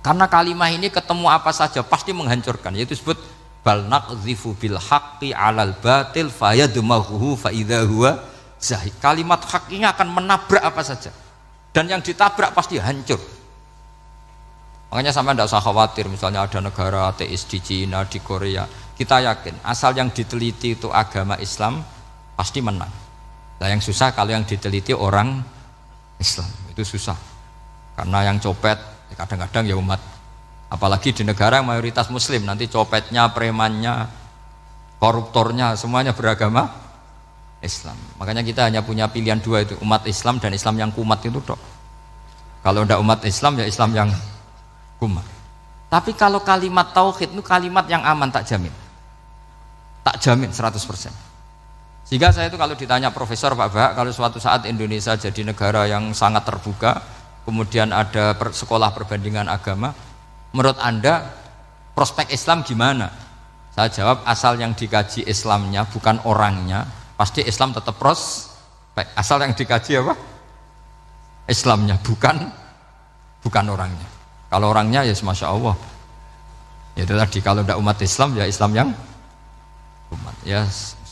Karena kalimat ini ketemu apa saja pasti menghancurkan. Yaitu disebut bal naqdhifu bil haqqi 'alal batil fayadmaghuhu fa idza huwa zahid. Kalimat hak ini akan menabrak apa saja. Dan yang ditabrak pasti hancur. Makanya sampai tidak usah khawatir misalnya ada negara ateis di Cina, di Korea. Kita yakin asal yang diteliti itu agama Islam pasti menang. Nah yang susah kalau yang diteliti orang Islam, itu susah. Karena yang copet kadang-kadang ya umat. Apalagi di negara yang mayoritas muslim, nanti copetnya, premannya, koruptornya semuanya beragama Islam. Makanya kita hanya punya pilihan dua itu, umat Islam dan Islam yang kumat itu dok. Kalau tidak umat Islam ya Islam yang kumat. Tapi kalau kalimat tauhid itu kalimat yang aman, tak jamin. Tak jamin 100%. Sehingga saya itu kalau ditanya profesor Pak Bahak, kalau suatu saat Indonesia jadi negara yang sangat terbuka, kemudian ada sekolah perbandingan agama, menurut Anda prospek Islam gimana? Saya jawab asal yang dikaji Islamnya bukan orangnya, pasti Islam tetap prospek. Asal yang dikaji apa? Islamnya bukan orangnya. Kalau orangnya ya Masya Allah. Ya itu tadi kalau tidak umat Islam ya Islam yang umat. Ya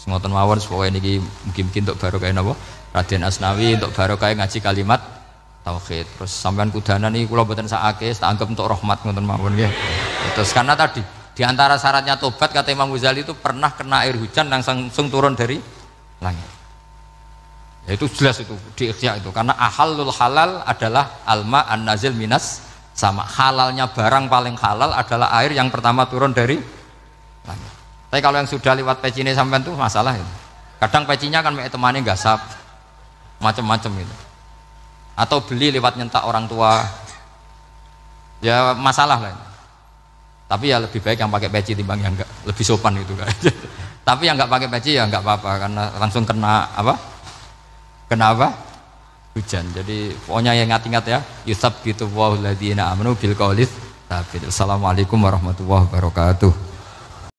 ngoten mawon supaya niki mungkin untuk barokah napa Raden Asnawi untuk barokah ngaji kalimat tauhid. Terus sampean kudanan iki kula mboten sakake, tak anggap untuk rahmat ngoten mawon nggih. Terus karena tadi di antara syaratnya tobat kata Imam Ghazali itu pernah kena air hujan langsung turun dari langit. Ya itu jelas itu di ikhya itu karena ahalul halal adalah alma an-nazil minas sama. Halalnya barang paling halal adalah air yang pertama turun dari langit. Tapi kalau yang sudah lewat peci ini sampean tuh masalah itu. Kadang pecinya kan temannya gasap macam-macam itu. Atau beli lewat nyentak orang tua, ya masalah lah. Tapi ya lebih baik yang pakai peci timbang yang enggak, lebih sopan gitu kan. Tapi yang enggak pakai peci ya enggak apa-apa karena langsung kena apa? Kena apa? Hujan. Jadi pokoknya yang ingat-ingat ya, yusabbitu walladzina amanu bil qaulits tsabit. Assalamualaikum warahmatullahi wabarakatuh.